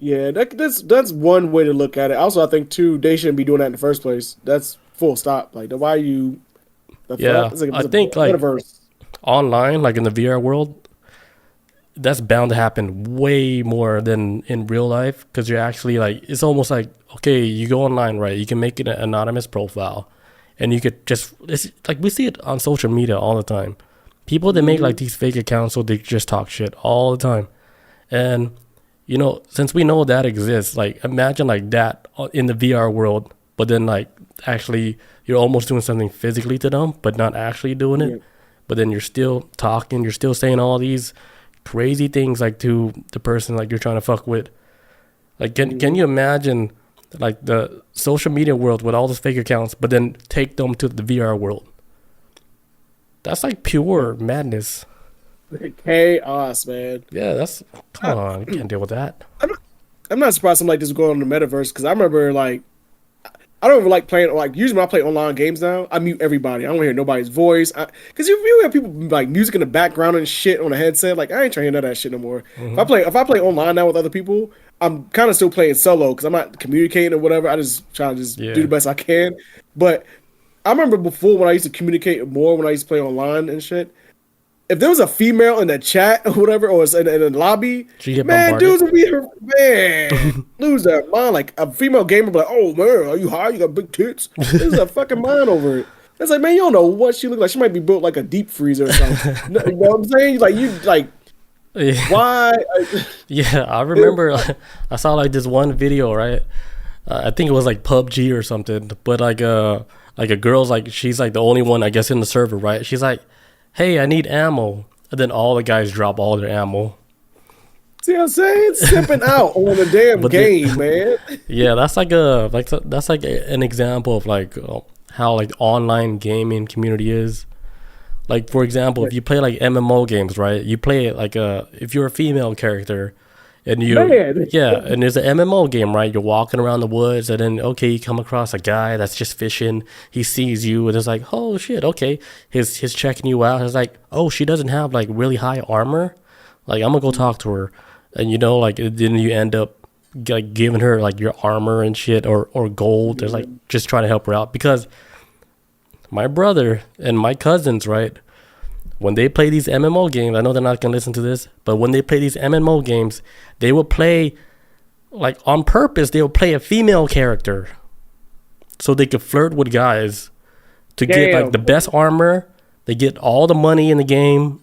Yeah, that's one way to look at it. Also, I think too, they shouldn't be doing that in the first place. That's full stop. Like, why are you... Yeah, I think like online, like in the VR world, that's bound to happen way more than in real life, because you're actually like, it's almost like, okay, you go online, right? You can make it an anonymous profile, and you could just, it's like we see it on social media all the time. People that make like these fake accounts so they just talk shit all the time. And, you know, since we know that exists, like imagine like that in the VR world, but then like actually you're almost doing something physically to them, but not actually doing it. Yeah. But then you're still talking, you're still saying all these crazy things like to the person like you're trying to fuck with. Like can you imagine like the social media world with all those fake accounts, but then take them to the VR world? That's like pure madness. Chaos, man. Yeah, that's, come on, you can't deal with that. I'm not surprised something like this is going on in the metaverse, because I remember like, I don't even like playing, like usually when I play online games now, I mute everybody. I don't hear nobody's voice. Because you have people like music in the background and shit on the headset. Like I ain't trying to hear none of that shit no more. Mm-hmm. If I play online now with other people, I'm kind of still playing solo because I'm not communicating or whatever. I just try to do the best I can. But I remember before when I used to communicate more when I used to play online and shit. If there was a female in the chat or whatever, or in the lobby, man, dudes would be lose their mind. Like a female gamer would be like, oh man, are you high? You got big tits? There's a fucking mind over it. It's like, man, you don't know what she look like. She might be built like a deep freezer or something. You know what I'm saying? Like you like why? Yeah, I remember I saw like this one video, right? I think it was like PUBG or something, but like a girl's like, she's like the only one I guess in the server, right? She's like, hey, I need ammo. And then all the guys drop all their ammo. See what I'm saying? Sipping out on a damn game, man. Yeah, that's like an example of like how like online gaming community is. Like for example, if you play like MMO games, right? You play it like if you're a female character, and and there's an MMO game, right? You're walking around the woods, and then you come across a guy that's just fishing. He sees you, and it's like, oh shit, okay. He's checking you out. It's like, oh, she doesn't have like really high armor. Like I'm gonna go talk to her, and like then you end up like giving her like your armor and shit or gold. They're like just trying to help her out, because my brother and my cousins, right? when they play these MMO games, I know they're not gonna listen to this, but when they play these MMO games, they will play like on purpose. They will play a female character so they could flirt with guys to get like the best armor. They get all the money in the game.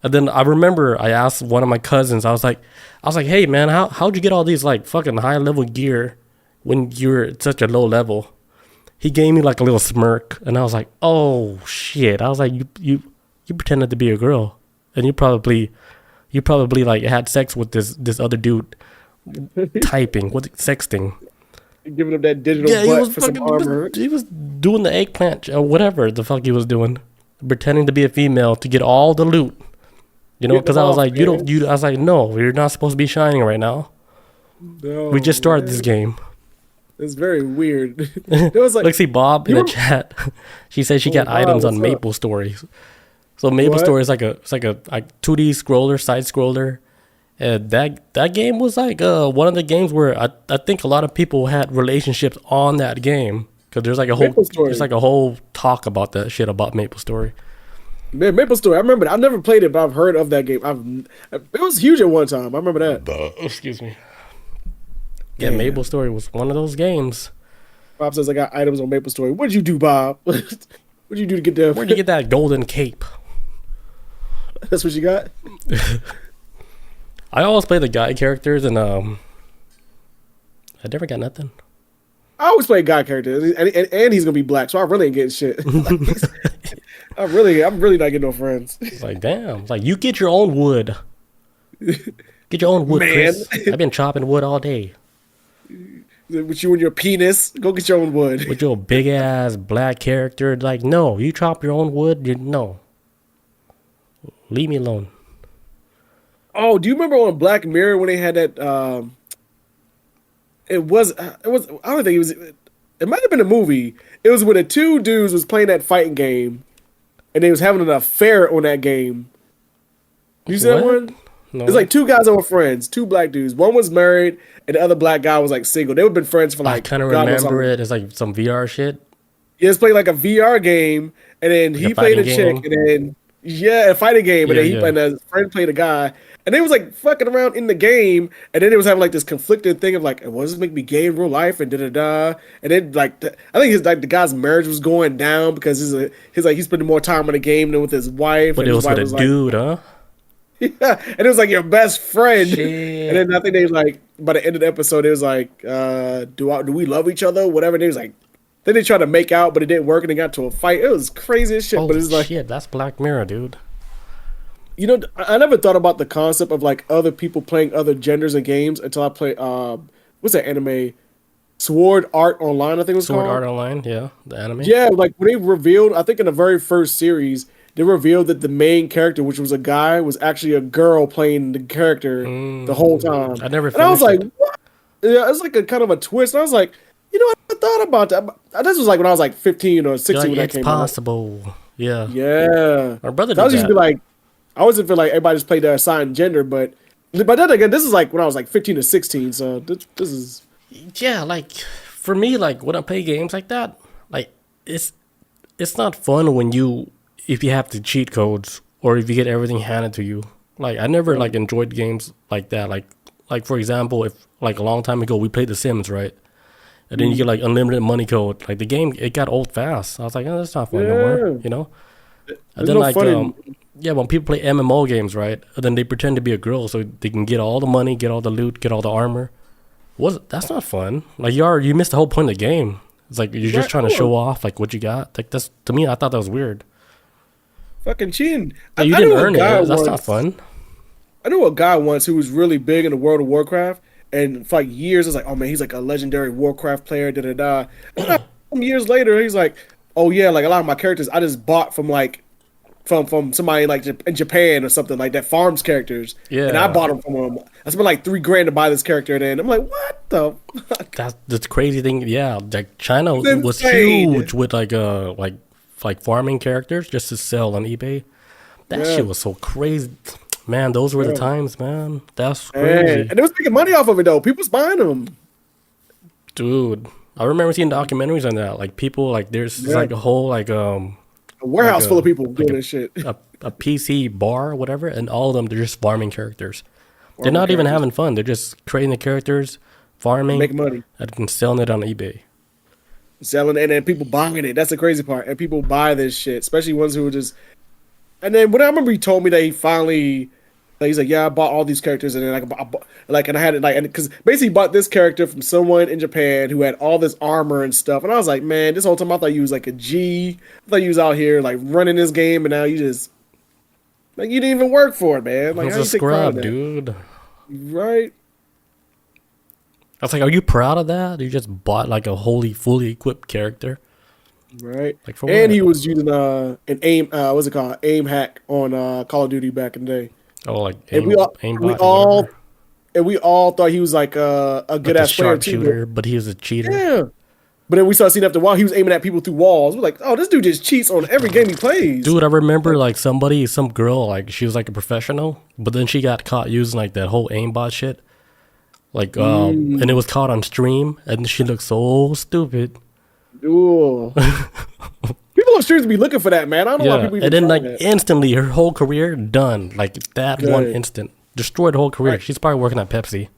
And then I remember I asked one of my cousins, I was like, hey man, how'd you get all these like fucking high level gear when you're at such a low level? He gave me like a little smirk, and I was like, oh shit. I was like, you pretended to be a girl, and you probably like had sex with this other dude typing, sexting. Giving him that digital butt for some armor. He was doing the eggplant or whatever the fuck he was doing, pretending to be a female to get all the loot. You know, because I was like, I was like, no, you're not supposed to be shining right now. No, we just started this game. It's very weird. It was like, look, see Bob in the chat. She said she got items on Maple Story. So Maple Story is like a 2D scroller, side scroller, and that game was like one of the games where I think a lot of people had relationships on that game, because there's like a whole talk about that shit about Maple Story. Man, Maple Story, I remember. I never played it, but I've heard of that game. It was huge at one time. I remember that. Excuse me. Yeah, Maple Story was one of those games. Bob says I got items on Maple Story. What'd you do, Bob? What'd you do to get there? Where'd you get that golden cape? That's what you got? I always play the guy characters, and I never got nothing. I always play guy characters, and he's gonna be black, so I really ain't getting shit. I'm really not getting no friends. It's like, damn. It's like, you get your own wood. Get your own wood, man. Chris. I've been chopping wood all day. With you and your penis, go get your own wood. With your big ass black character, like, no, you chop your own wood. No, leave me alone. Oh, do you remember on Black Mirror when they had that? It was. I don't think it was. It might have been a movie. It was when the two dudes was playing that fighting game, and they was having an affair on that game. You see that one? No. It's like two guys that were friends, two black dudes. One was married, and the other black guy was like single. They would have been friends for like. I kind of remember it. It's like some VR shit. Yeah, it's playing like a VR game, and then like he played a chick, and then a fighting game, and then and his friend played a guy, and they was like fucking around in the game, and then they was having like this conflicted thing of like, well, does this make me gay in real life, and and then like I think the guy's marriage was going down because he's spending more time on the game than with his wife. But it was with a dude, huh? Yeah, and it was like your best friend. Shit. And then I think they was like, by the end of the episode, it was like, do we love each other? Whatever. And they was like, then they tried to make out, but it didn't work, and they got to a fight. It was crazy as shit. Holy but it's like, shit, that's Black Mirror, dude. You know, I never thought about the concept of like other people playing other genders in games until I played what's that anime? Sword Art Online, I think it was called. Sword Art Online, yeah, the anime. Yeah, like when they revealed, I think in the very first series, they revealed that the main character, which was a guy, was actually a girl playing the character the whole time. I never. And I was like, what? Yeah, it's like a kind of a twist. And I was like, you know, I thought about that. This was like when I was like 15 or 16 like, when that came out. It's possible. Yeah. Yeah. Our brother. I was just be like, I wasn't feel like everybody just played their assigned gender, but then again, this is like when I was like 15 or 16. So this is. Yeah, like for me, like when I play games like that, like it's not fun if you have to cheat codes or if you get everything handed to you. Like I never like enjoyed games like that. Like for example, if like a long time ago we played The Sims, right? And then you get like unlimited money code. Like the game, it got old fast. I was like, oh, that's not fun no more, you know? And then like when people play MMO games, right? And then they pretend to be a girl so they can get all the money, get all the loot, get all the armor. That's not fun. Like you missed the whole point of the game. It's like you're just trying to show off like what you got. Like that's, to me, I thought that was weird. Fucking cheating. You didn't earn it. That's not fun. I knew a guy once who was really big in the world of Warcraft, and for like years, I was like, oh man, he's like a legendary Warcraft player, Some years later, he's like, oh yeah, like a lot of my characters I just bought from like from somebody like in Japan or something like that, farms characters. Yeah. And I bought them from him. I spent like $3,000 to buy this character, and then I'm like, what the fuck? That's the crazy thing. Yeah, like China was huge with like farming characters just to sell on eBay. That shit was so crazy. Man, those were the times, man. That's crazy. And they was making money off of it though. People was buying them. Dude, I remember seeing documentaries on that. Like people, like there's like a whole like a warehouse like full of people like doing this shit. a PC bar or whatever, and all of them they're just farming characters. They're Farming not even characters. having fun. They're just creating the characters, farming, Make money. and selling it on eBay. Selling, and then people buying it. That's the crazy part. And people buy this shit, especially ones who are just. And then when I remember he told me that he finally, like, he's like, yeah, I bought all these characters, and then and I had it like, and because basically he bought this character from someone in Japan who had all this armor and stuff, and I was like, man, this whole time I thought you was like a G. I thought you was out here like running this game, and now you just like you didn't even work for it, man. Like, It's how a you take pride scrub, in that? dude. Right? I was like, are you proud of that? You just bought like a fully equipped character. Right. Like for And what? he was using an aim what's it called? Aim hack on Call of Duty back in the day. Oh, like And aimbot or whatever. we all thought he was like a good Like a ass player too. sharpshooter, but he was a cheater. Yeah. But then we started seeing after a while he was aiming at people through walls. We're like, oh, this dude just cheats on every game he plays. Dude, I remember like some girl, like she was like a professional, but then she got caught using like that whole aimbot shit. Like, and it was caught on stream, and she looked so stupid. Ooh. People on streams be looking for that, man. I don't know why Yeah, people even and then try like that. instantly, her whole career done. Like that Good. one instant destroyed her whole career. Right. She's probably working at Pepsi.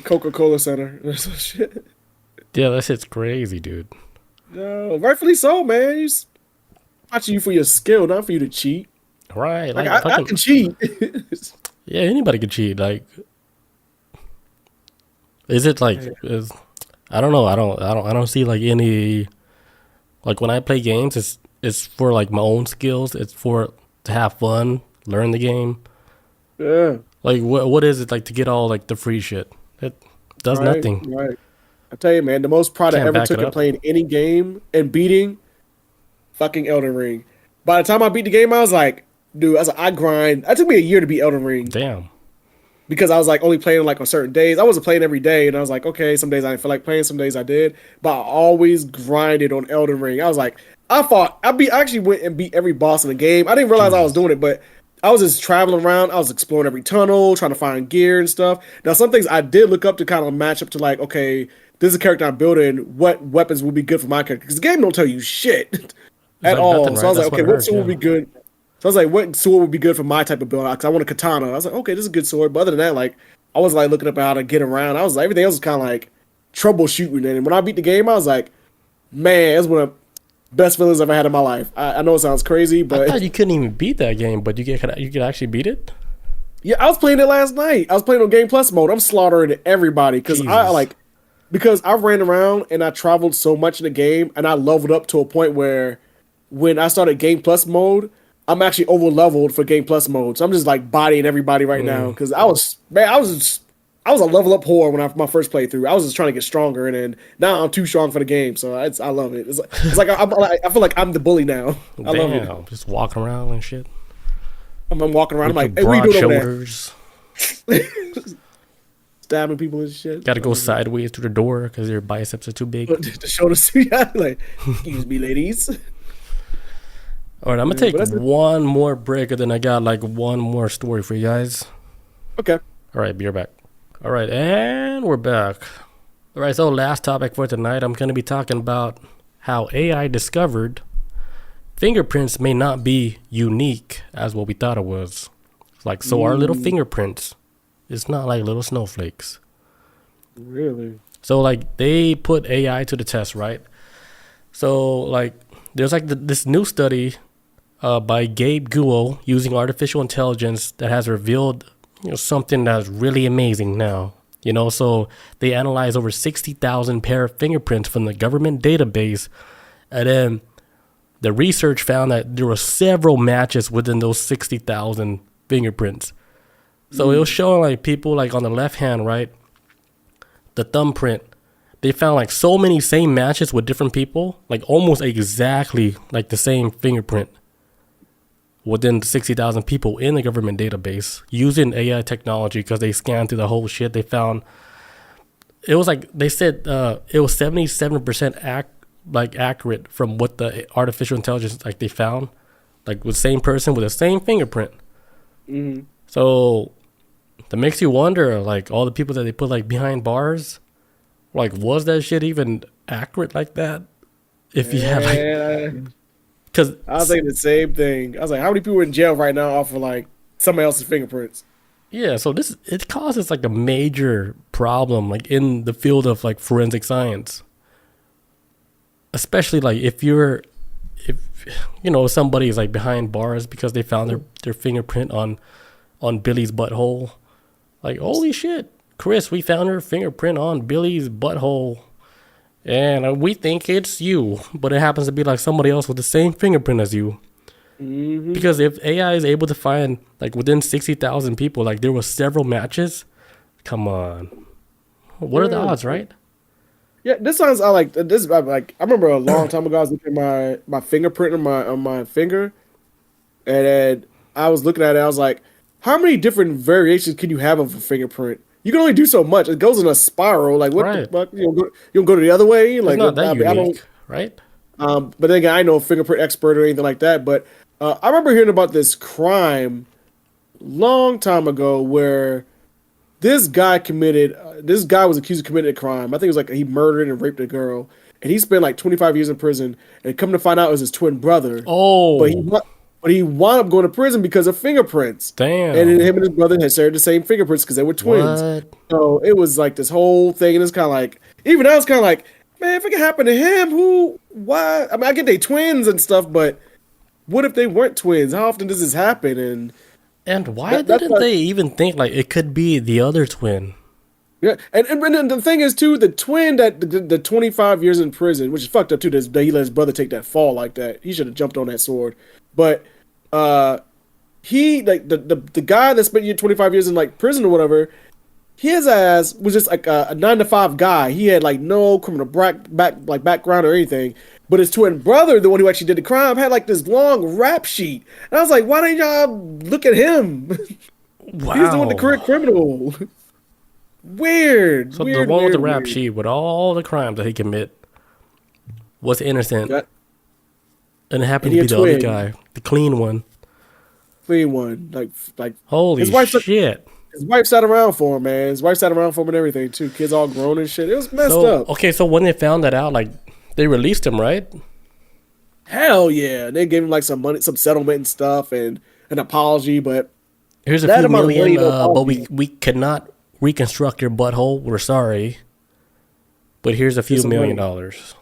Coca-Cola Center. Some shit. Yeah, that shit's crazy, dude. No, rightfully so, man. Watching you for your skill, not for you to cheat. Right? Like Like, I fucking, can cheat. yeah, anybody can cheat. Like, is it like? I don't know. I don't see like any. Like when I play games, it's for like my own skills. It's for to have fun, learn the game. Yeah. Like what is it like to get all like the free shit? It does nothing. Right. I tell you, man, the most pride I Can't ever back took it in up. playing any game and beating fucking Elden Ring. By the time I beat the game, I was like, dude, I grind. It took me a year to beat Elden Ring Damn. because I was like only playing like on certain days. I wasn't playing every day, and I was like, okay, some days I didn't feel like playing, some days I did, but I always grinded on Elden Ring. I was like, I actually went and beat every boss in the game. I didn't realize I was doing it, but I was just traveling around. I was exploring every tunnel, trying to find gear and stuff. Now, some things I did look up to kind of match up to like, okay, this is a character I'm building. What weapons will be good for my character? Because the game don't tell you shit at like all. nothing, So I right? was like, That's what okay, I what heard, sword would yeah. be good? So I was like, what sword would be good for my type of build? Because I want a katana. I was like, okay, this is a good sword. But other than that, like, I was like looking up how to get around. I was like, everything else was kind of like troubleshooting. And when I beat the game, I was like, man, that's one of the best feelings I've ever had in my life. I know it sounds crazy, I but thought you couldn't even beat that game, but you could actually beat it. yeah, I was playing it last night. I was playing on Game Plus mode. I'm slaughtering everybody because Jesus. because I ran around and I traveled so much in the game and I leveled up to a point where when I started Game Plus mode, I'm actually over leveled for Game Plus mode. So I'm just like bodying everybody right now because I was a level up whore when my first playthrough. I was just trying to get stronger and then now I'm too strong for the game. So I love it. It's like I feel like I'm the bully now. I love it. Damn, just walking around and shit. I'm walking around. I'm With like, hey, your what broad you doing over shoulders. there? Stabbing people and shit. Got to go sideways through the door because your biceps are too big. The shoulders. Yeah, like, excuse me, ladies. All right, I'm gonna but take that's it. one more break, and then I got like one more story for you guys. Okay. All right, be right back. All right, and we're back. All right, so last topic for tonight, I'm gonna be talking about how AI discovered fingerprints may not be unique as what we thought it was. Like, so our little fingerprints, it's not like little snowflakes. Really? So like they put AI to the test, right? So like there's like this new study by Gabe Guo using artificial intelligence that has revealed something that's really amazing now. So they analyzed over 60,000 pair of fingerprints from the government database, and then the research found that there were several matches within those 60,000 fingerprints. So it was showing like people like on the left hand, right? The thumbprint, they found like so many same matches with different people, like almost exactly like the same fingerprint within 60,000 people in the government database using AI technology because they scanned through the whole shit. They found it was like they said it was 77% accurate from what the artificial intelligence like they found, like with the same person with the same fingerprint. Mm-hmm. So that makes you wonder, like all the people that they put like behind bars, like was that shit even accurate like that? If you have like, And because I was thinking the same thing. I was like, how many people in jail right now off of like somebody else's fingerprints? yeah, so it causes like a major problem like in the field of like forensic science, especially like if somebody is like behind bars because they found their fingerprint on Billy's butthole. Like, holy shit, Chris, we found her fingerprint on Billy's butthole. And we think it's you, but it happens to be like somebody else with the same fingerprint as you. Mm-hmm. Because if AI is able to find like within 60,000 people, like there was several matches, come on, what are the odds, right? Yeah, this sounds I like this. I remember a long time ago I was looking at my fingerprint on my finger, and then I was looking at it. I was like, how many different variations can you have of a fingerprint? You can only do so much. It goes in a spiral. Like, what the Right. fuck? You don't go to the other way? It's Like, not that I don't. unique, right? But then again, I know a fingerprint expert or anything like that. But I remember hearing about this crime long time ago where this guy committed. This guy was accused of committing a crime. I think it was like he murdered and raped a girl, and he spent like 25 years in prison. And come to find out, it was his twin brother. But Oh, he wound up going to prison because of fingerprints. damn. And then him and his brother had shared the same fingerprints because they were twins. What? So it was like this whole thing, and it's kind of like, even now it's kind of like, man, if it could happen to him, why? I mean, I get they twins and stuff, but what if they weren't twins? How often does this happen? And why That's didn't like, they even think like it could be the other twin? yeah, and then the thing is too, the twin that the 25 years in prison, which is fucked up too, that he let his brother take that fall like that. He should have jumped on that sword, but he like the guy that spent 25 years in like prison or whatever. His ass was just like a 9 to 5 guy. He had like no criminal background or anything. But his twin brother, the one who actually did the crime, had like this long rap sheet. And I was like, why don't y'all look at him? Wow. He's the one, the correct criminal. Weird. So weird, the one with the weird, rap weird. sheet with all the crimes that he commit was innocent, Got and it happened and to he be a the twin. other guy, the clean one. Clean one. Like Holy his wife shit! his wife sat around for him, man. His wife sat around for him and everything too. Kids all grown and shit. It was messed So up. okay, so when they found that out, like they released him, right? Hell yeah. They gave him like some money, some settlement and stuff and an apology, but Here's a that few amount of money million, don't but apology. we cannot reconstruct your butthole. We're sorry, but here's a few Here's some million money. dollars.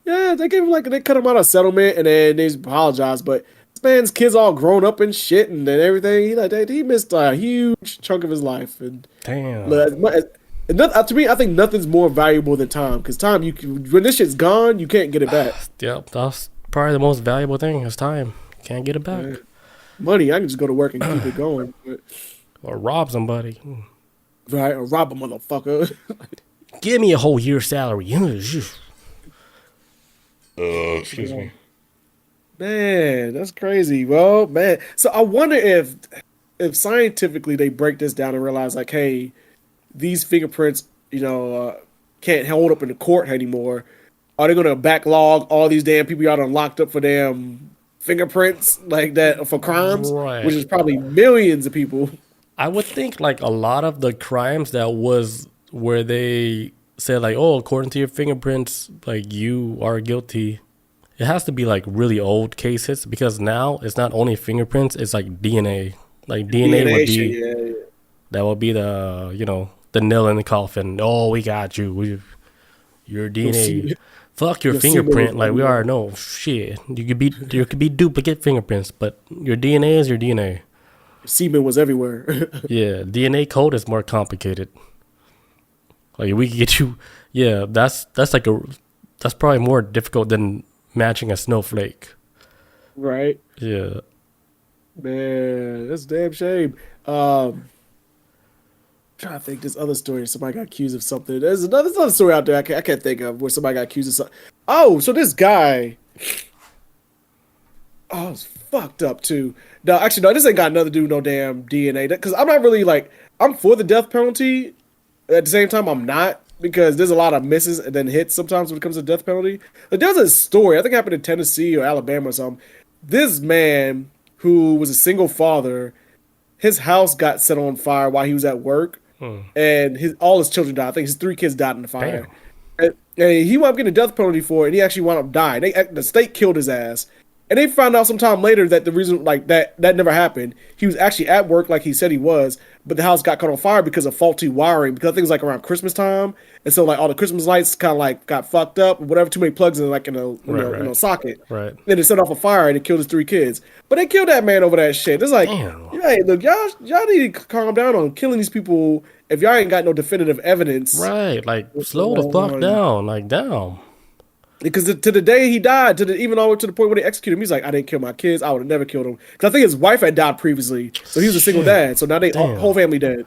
Yeah, they gave him like they cut him out of settlement and then they apologized. But this man's kids all grown up and shit and then everything. He missed a huge chunk of his life. And Damn. look, to me, I think nothing's more valuable than time. Because time, when this shit's gone, you can't get it back. Yep, that's probably the most valuable thing is time. Can't get it back. Yeah. Money, I can just go to work and keep it going. But, Or rob somebody. right, or rob a motherfucker. Give me a whole year's salary. Excuse me. Man, that's crazy. Well, man. So I wonder if scientifically they break this down and realize like, hey, these fingerprints, can't hold up in the court anymore. Are they going to backlog all these damn people y'all done locked up for damn fingerprints like that for crimes, Right. which is probably millions of people. I would think like a lot of the crimes that was where they said like, oh, according to your fingerprints, like you are guilty. It has to be like really old cases because now it's not only fingerprints, it's like DNA. Like DNA would shit, be yeah. that would be the the nail in the coffin. Oh, we got you. Your DNA. see- Fuck your you'll see fingerprint. what- Like we already know. Shit. There could be duplicate fingerprints, but your DNA is your DNA. Semen was everywhere. Yeah, DNA code is more complicated. Like we could get you. Yeah, that's probably more difficult than matching a snowflake. Right. Yeah. Man, that's a damn shame. Trying to think this other story. Somebody got accused of something. There's another story out there I can't think of where somebody got accused of something. Oh, so this guy. Oh, it's fucked up too. No, actually, no, this ain't got nothing to do with no damn DNA. Because I'm not really like, I'm for the death penalty. At the same time, I'm not. Because there's a lot of misses and then hits sometimes when it comes to death penalty. Like, there's a story, I think it happened in Tennessee or Alabama or something. This man who was a single father, his house got set on fire while he was at work. And all his children died. I think his 3 kids died in the fire. Damn. And he wound up getting a death penalty for it, and he actually wound up dying. The state killed his ass. And they found out sometime later that the reason, like, that never happened. He was actually at work like he said he was, but the house got caught on fire because of faulty wiring. Because I think it was like around Christmas time, and so like all the Christmas lights kind of like got fucked up, or whatever. Too many plugs in like in a socket. Right. Then it set off a fire and it killed his 3 kids. But they killed that man over that shit. It's like, Damn. hey, look, y'all need to calm down on killing these people if y'all ain't got no definitive evidence. Right. Like, slow the fuck down. Like, damn. Because to the day he died, even all the way to the point where they executed him, he's like, I didn't kill my kids. I would have never killed them. Because I think his wife had died previously. So he was a single dad. So now whole family dead.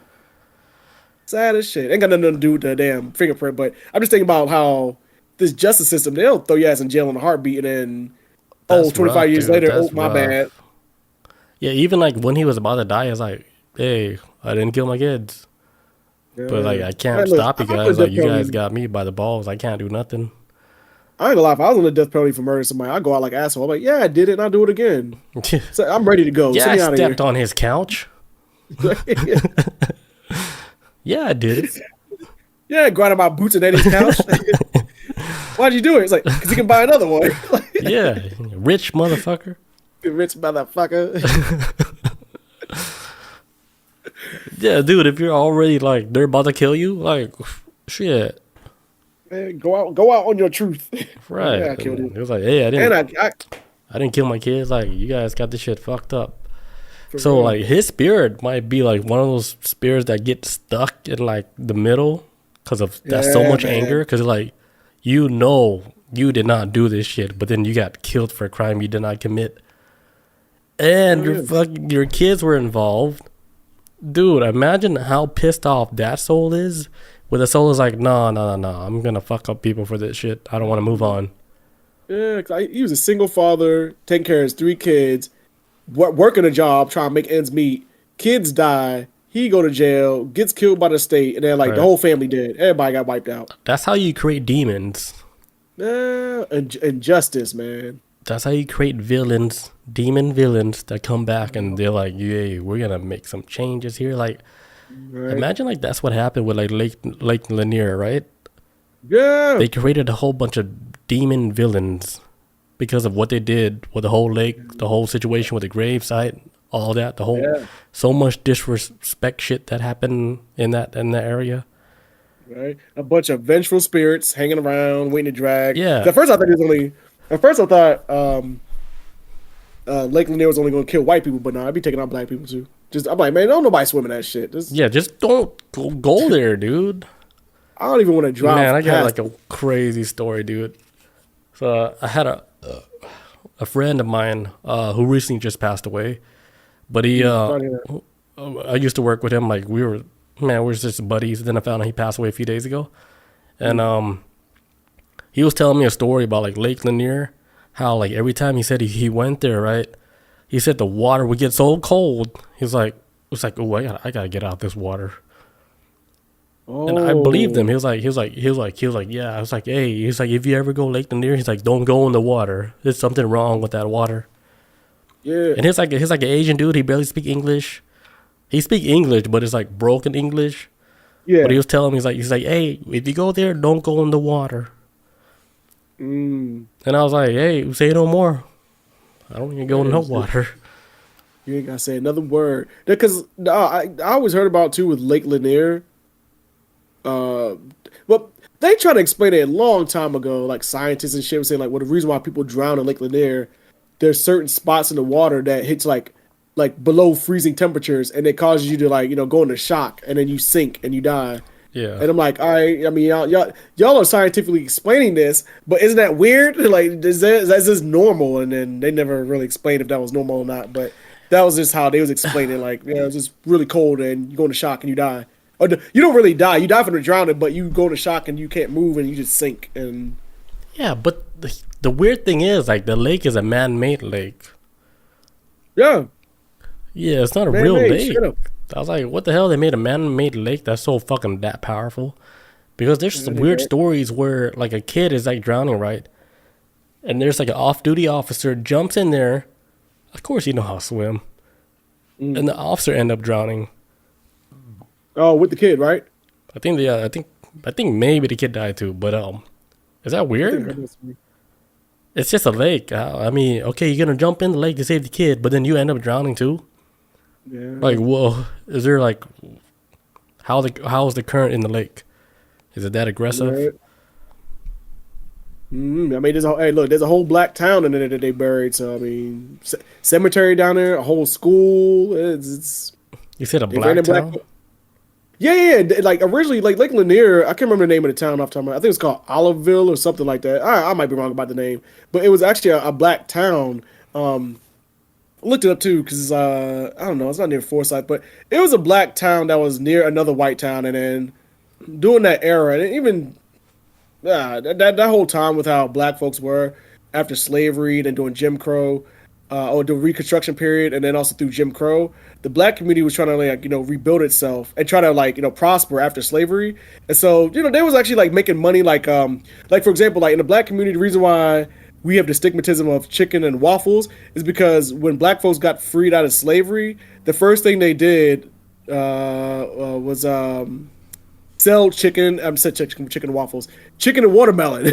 Sad as shit. Ain't got nothing to do with the damn fingerprint. But I'm just thinking about how this justice system, they'll throw your ass in jail in a heartbeat. And then, 25 years later, my bad. Yeah, even like when he was about to die, it's like, hey, I didn't kill my kids. Yeah. But like, I can't stop you guys. Like, you guys got me by the balls. I can't do nothing. I ain't gonna lie, if I was on the death penalty for murdering somebody, I'd go out like an asshole. I'm like, yeah, I did it, and I'll do it again. So I'm ready to go. Yeah, I stepped on his couch. Yeah, I did it. Yeah, grinding my boots on Eddie's couch. Why'd you do it? It's like, because he can buy another one. Yeah, rich motherfucker. Rich motherfucker. Yeah, dude, if you're already like, they're about to kill you, like, shit. Man, go out on your truth. Right. Yeah, I killed him. It was like, hey, I didn't kill my kids. Like, you guys got this shit fucked up. So real. Like, his spirit might be like one of those spirits that get stuck in like the middle because of that's so much anger. Because like, you did not do this shit, but then you got killed for a crime you did not commit, and your kids were involved. Dude, imagine how pissed off that soul is. Where the soul is like, no, I'm gonna fuck up people for this shit. I don't want to move on. Yeah, he was a single father, taking care of his 3 kids, working a job, trying to make ends meet. Kids die. He go to jail, gets killed by the state, and then like the whole family dead. Everybody got wiped out. That's how you create demons. Yeah, injustice, man. That's how you create villains, demon villains that come back and they're like, yeah, we're gonna make some changes here, like. Right. Imagine like that's what happened with like Lake Lanier, right? Yeah. They created a whole bunch of demon villains because of what they did with the whole lake, the whole situation with the gravesite, all that, the whole so much disrespect shit that happened in that area. Right. A bunch of vengeful spirits hanging around, waiting to drag. Yeah. At first I thought Lake Lanier was only gonna kill white people, but no, I'd be taking out black people too. I'm like, man, don't nobody swimming that shit. Just don't go there, dude. I don't even want to drive. Man, I got like a crazy story, dude. So I had a friend of mine who recently just passed away, but he I used to work with him. Like we were just buddies. Then I found out he passed away a few days ago, and he was telling me a story about like Lake Lanier, how like every time he said he went there, right? He said the water would get so cold. It's like, oh, I gotta get out this water. Oh. And I believed him. He was like, yeah. I was like, hey, he's like, if you ever go Lake Lanier, he's like, don't go in the water. There's something wrong with that water. Yeah. And he's like an Asian dude. He barely speak English. He speak English, but it's like broken English. Yeah. But he was telling me, he's like, hey, if you go there, don't go in the water. And I was like, hey, say no more. I don't even go in no water. You ain't gotta say another word. Because I always heard about too with Lake Lanier. Well, they tried to explain it a long time ago. Like scientists and shit were saying, like, well, the reason why people drown in Lake Lanier, there's certain spots in the water that hits like below freezing temperatures, and it causes you to like go into shock, and then you sink and you die. Yeah. And I'm like, all right, I mean, y'all are scientifically explaining this, but isn't that weird? Like, is this normal? And then they never really explained if that was normal or not. But that was just how they was explaining. Like, it's just really cold and you go into shock and you die. Or you don't really die. You die from the drowning, but you go into shock and you can't move and you just sink. And yeah, but the weird thing is, like, the lake is a man-made lake. Yeah. Yeah, it's not a real lake. I was like, what the hell? They made a man-made lake that's so fucking that powerful? Because there's some weird stories where, like, a kid is, like, drowning, right? And there's, like, an off-duty officer jumps in there. Of course you know how to swim. And the officer end up drowning. Oh, with the kid, right? I think I think maybe the kid died too. But is that weird? It's just a lake. I mean, okay, you're gonna jump in the lake to save the kid, but then you end up drowning too. Yeah. Like, whoa, is there like how is the current in the lake? Is it that aggressive? Right. I mean, there's a whole black town in there that they buried. So I mean, cemetery down there, a whole school. It's You said a black town? Yeah. Like originally, like Lake Lanier, I can't remember the name of the town off the top of my head. I think it's called Oliveville or something like that. I might be wrong about the name, but it was actually a black town. I looked it up too because I don't know, it's not near Forsyth, but it was a black town that was near another white town, and then during that era, and even that whole time with how black folks were after slavery, then during Jim Crow, or the Reconstruction period, and then also through Jim Crow, the black community was trying to rebuild itself and try to prosper after slavery. And so they was actually like making money, like for example, like in the black community, the reason why we have the stigmatism of chicken and waffles is because when black folks got freed out of slavery, the first thing they did was sell chicken. I'm said chicken and waffles, chicken and watermelon.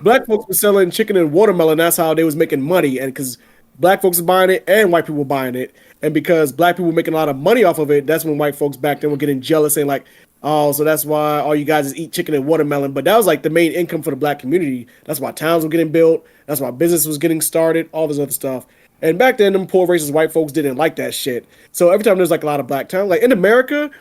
Black folks were selling chicken and watermelon. That's how they was making money, and because black folks were buying it and white people were buying it, and because black people were making a lot of money off of it, that's when white folks back then were getting jealous, saying like, "Oh, so that's why all you guys is eat chicken and watermelon." But that was like the main income for the black community. That's why towns were getting built. That's why business was getting started. All this other stuff. And back then, them poor racist white folks didn't like that shit. So every time there's like a lot of black towns, like in America,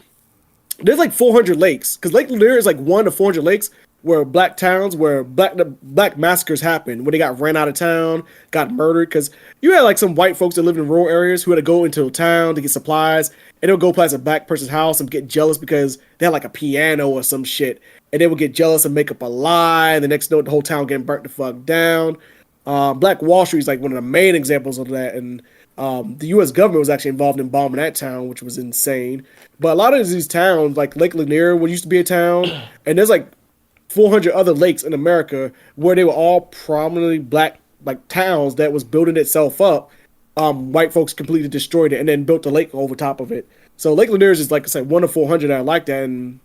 there's like 400 lakes, because Lake Lanier is like 1 to 400 lakes where black towns, where black massacres happened, where they got ran out of town, got murdered, because you had like some white folks that lived in rural areas who had to go into a town to get supplies, and they'll go past a black person's house and get jealous because they had like a piano or some shit, and they would get jealous and make up a lie, and the next note the whole town getting burnt the fuck down. Black Wall Street is like one of the main examples of that, and the U.S. government was actually involved in bombing that town, which was insane. But a lot of these towns, like Lake Lanier, what used to be a town, and there's like 400 other lakes in America where they were all prominently black, like towns that was building itself up. White folks completely destroyed it and then built a lake over top of it. So Lake Lanier is just, like I said, 1 of 400 that I like that, and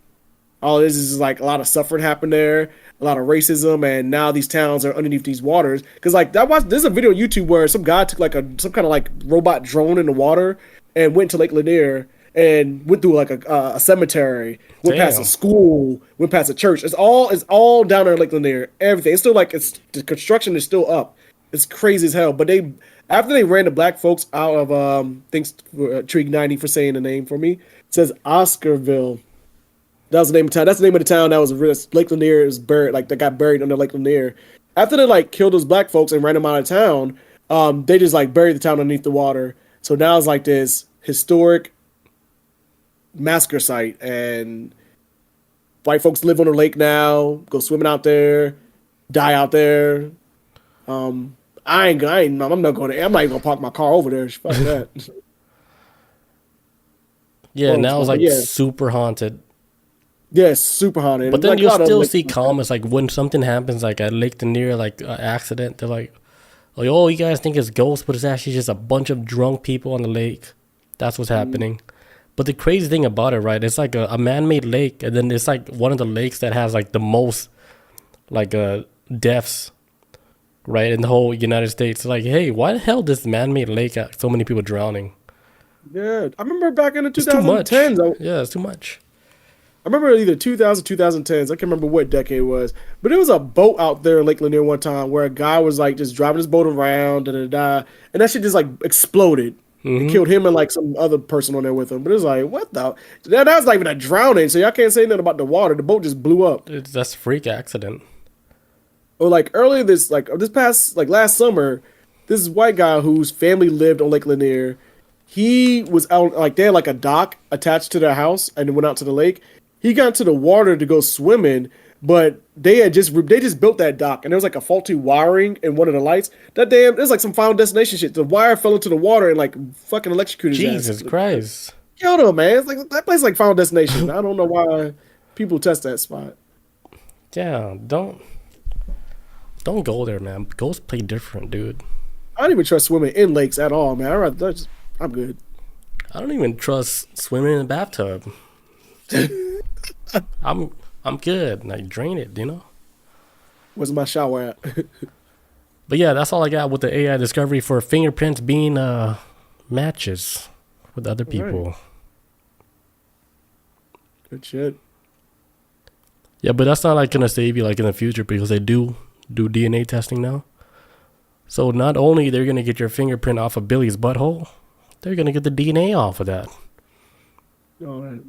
all this is like a lot of suffering happened there, a lot of racism, and now these towns are underneath these waters. Because like there's a video on YouTube where some guy took like some kind of like robot drone in the water and went to Lake Lanier and went through like a cemetery, went past a school, went past a church. It's all down there in Lake Lanier. Everything. It's still like the construction is still up. It's crazy as hell. But after they ran the black folks out of thanks Trig 90 for saying the name for me. It says Oscarville. That was the name of the town. That's the name of the town that was Lake Lanier is buried. Like they got buried under Lake Lanier. After they like killed those black folks and ran them out of town, they just like buried the town underneath the water. So now it's like this historic massacre site, and white folks live on the lake now, go swimming out there, die out there. I'm not even gonna park my car over there. Fuck that. Yeah, now it's like super haunted. Yeah, it's super haunted. But then you still see comments like when something happens like at Lake Lanier, like an accident, they're like, "Oh, you guys think it's ghosts, but it's actually just a bunch of drunk people on the lake. That's what's happening." But the crazy thing about it, right, it's like a man-made lake, and then it's like one of the lakes that has like the most like deaths, right, in the whole United States. Like, hey, why the hell this man-made lake got so many people drowning? Yeah, I remember back in the 2010s. Yeah, it's too much. I remember either 2000 2010s. I can't remember what decade it was. But there was a boat out there in Lake Lanier one time where a guy was like just driving his boat around and that shit just like exploded. It killed him and like some other person on there with him. But it was like, what the? That was not even a drowning, so y'all can't say nothing about the water. The boat just blew up. That's a freak accident. Or like earlier this past last summer, this white guy whose family lived on Lake Lanier, he was out, like they had like a dock attached to their house and went out to the lake. He got into the water to go swimming, but they just built that dock, and there was like a faulty wiring in one of the lights. There's like some Final Destination shit. The wire fell into the water and like fucking electrocuted his ass. Jesus Christ. Killed him, man. It's like that place is like Final Destination. I don't know why people test that spot. Yeah, don't go there, man. Ghosts play different, dude. I don't even trust swimming in lakes at all, man. I'm good. I don't even trust swimming in a bathtub. I'm good. Like, drain it, you know? Where's my shower at? But yeah, that's all I got with the AI discovery for fingerprints being matches with other people. Right. Good shit. Yeah, but that's not like gonna save you like in the future because they do DNA testing now. So not only they're gonna get your fingerprint off of Billy's butthole, they're gonna get the DNA off of that. All right.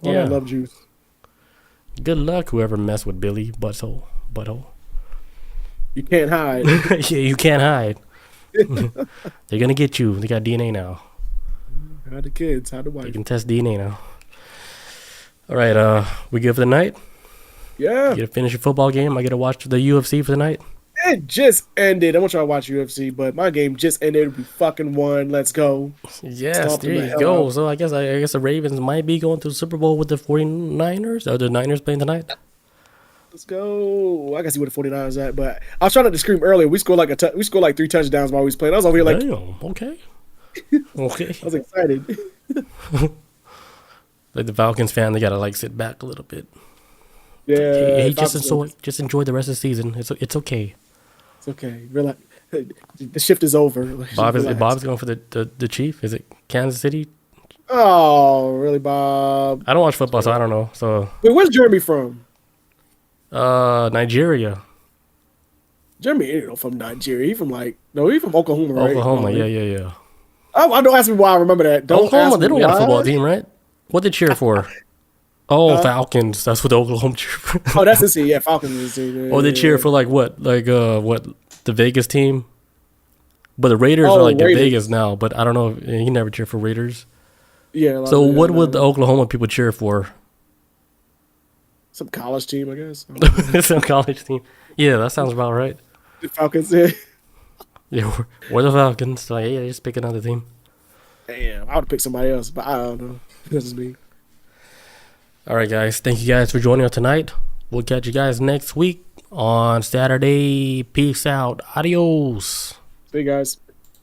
Yeah. I love juice. Good luck, whoever messed with Billy butthole. You can't hide. Yeah, you can't hide. They're gonna get you. They got DNA now. Hide the kids. Hide the You wife. can test DNA now. All right, we good for the night? Yeah. You get to finish your football game. I get to watch the UFC for the night. It just ended. I want y'all to watch UFC, but my game just ended. We fucking won. Let's go. Yes, Stomping there the you hell go. out. So I guess the Ravens might be going to the Super Bowl with the 49ers. Are the Niners playing tonight? Let's go. I gotta see where the 49ers at, but I was trying not to scream earlier. We scored like we scored like 3 touchdowns while we was playing. I was over here like, Damn, okay. Okay. I was excited. Like the Falcons fan, they gotta like sit back a little bit. Yeah. Hey, Falcons- just enjoy the rest of the season. It's okay. It's okay. Relax. The shift is over. Bob's Relax. going for the Chief. Is it Kansas City? Oh, really, Bob? I don't watch football, so I don't know. So Wait, where's Jeremy from? Nigeria. Jeremy ain't from Nigeria. He from he from Oklahoma, right? Oklahoma, yeah. I don't ask me why I remember that. Don't Oklahoma, ask they me don't got a why. football team, right? What they cheer for? Oh, Falcons. That's what the Oklahoma cheer for. Oh, that's the team. Yeah, Falcons is the team. Yeah, Or they cheer for like what? Like what? The Vegas team? But the Raiders are like Raiders. in Vegas now, but I don't know. He never cheered for Raiders. Yeah. So what would the Oklahoma people cheer for? Some college team, I guess. Some college team. Yeah, that sounds about right. The Falcons. Yeah. Yeah, we're the Falcons. So yeah, just pick another team. Damn, I would have picked somebody else, but I don't know. This is me. All right, guys. Thank you guys for joining us tonight. We'll catch you guys next week on Saturday. Peace out. Adios. See you guys.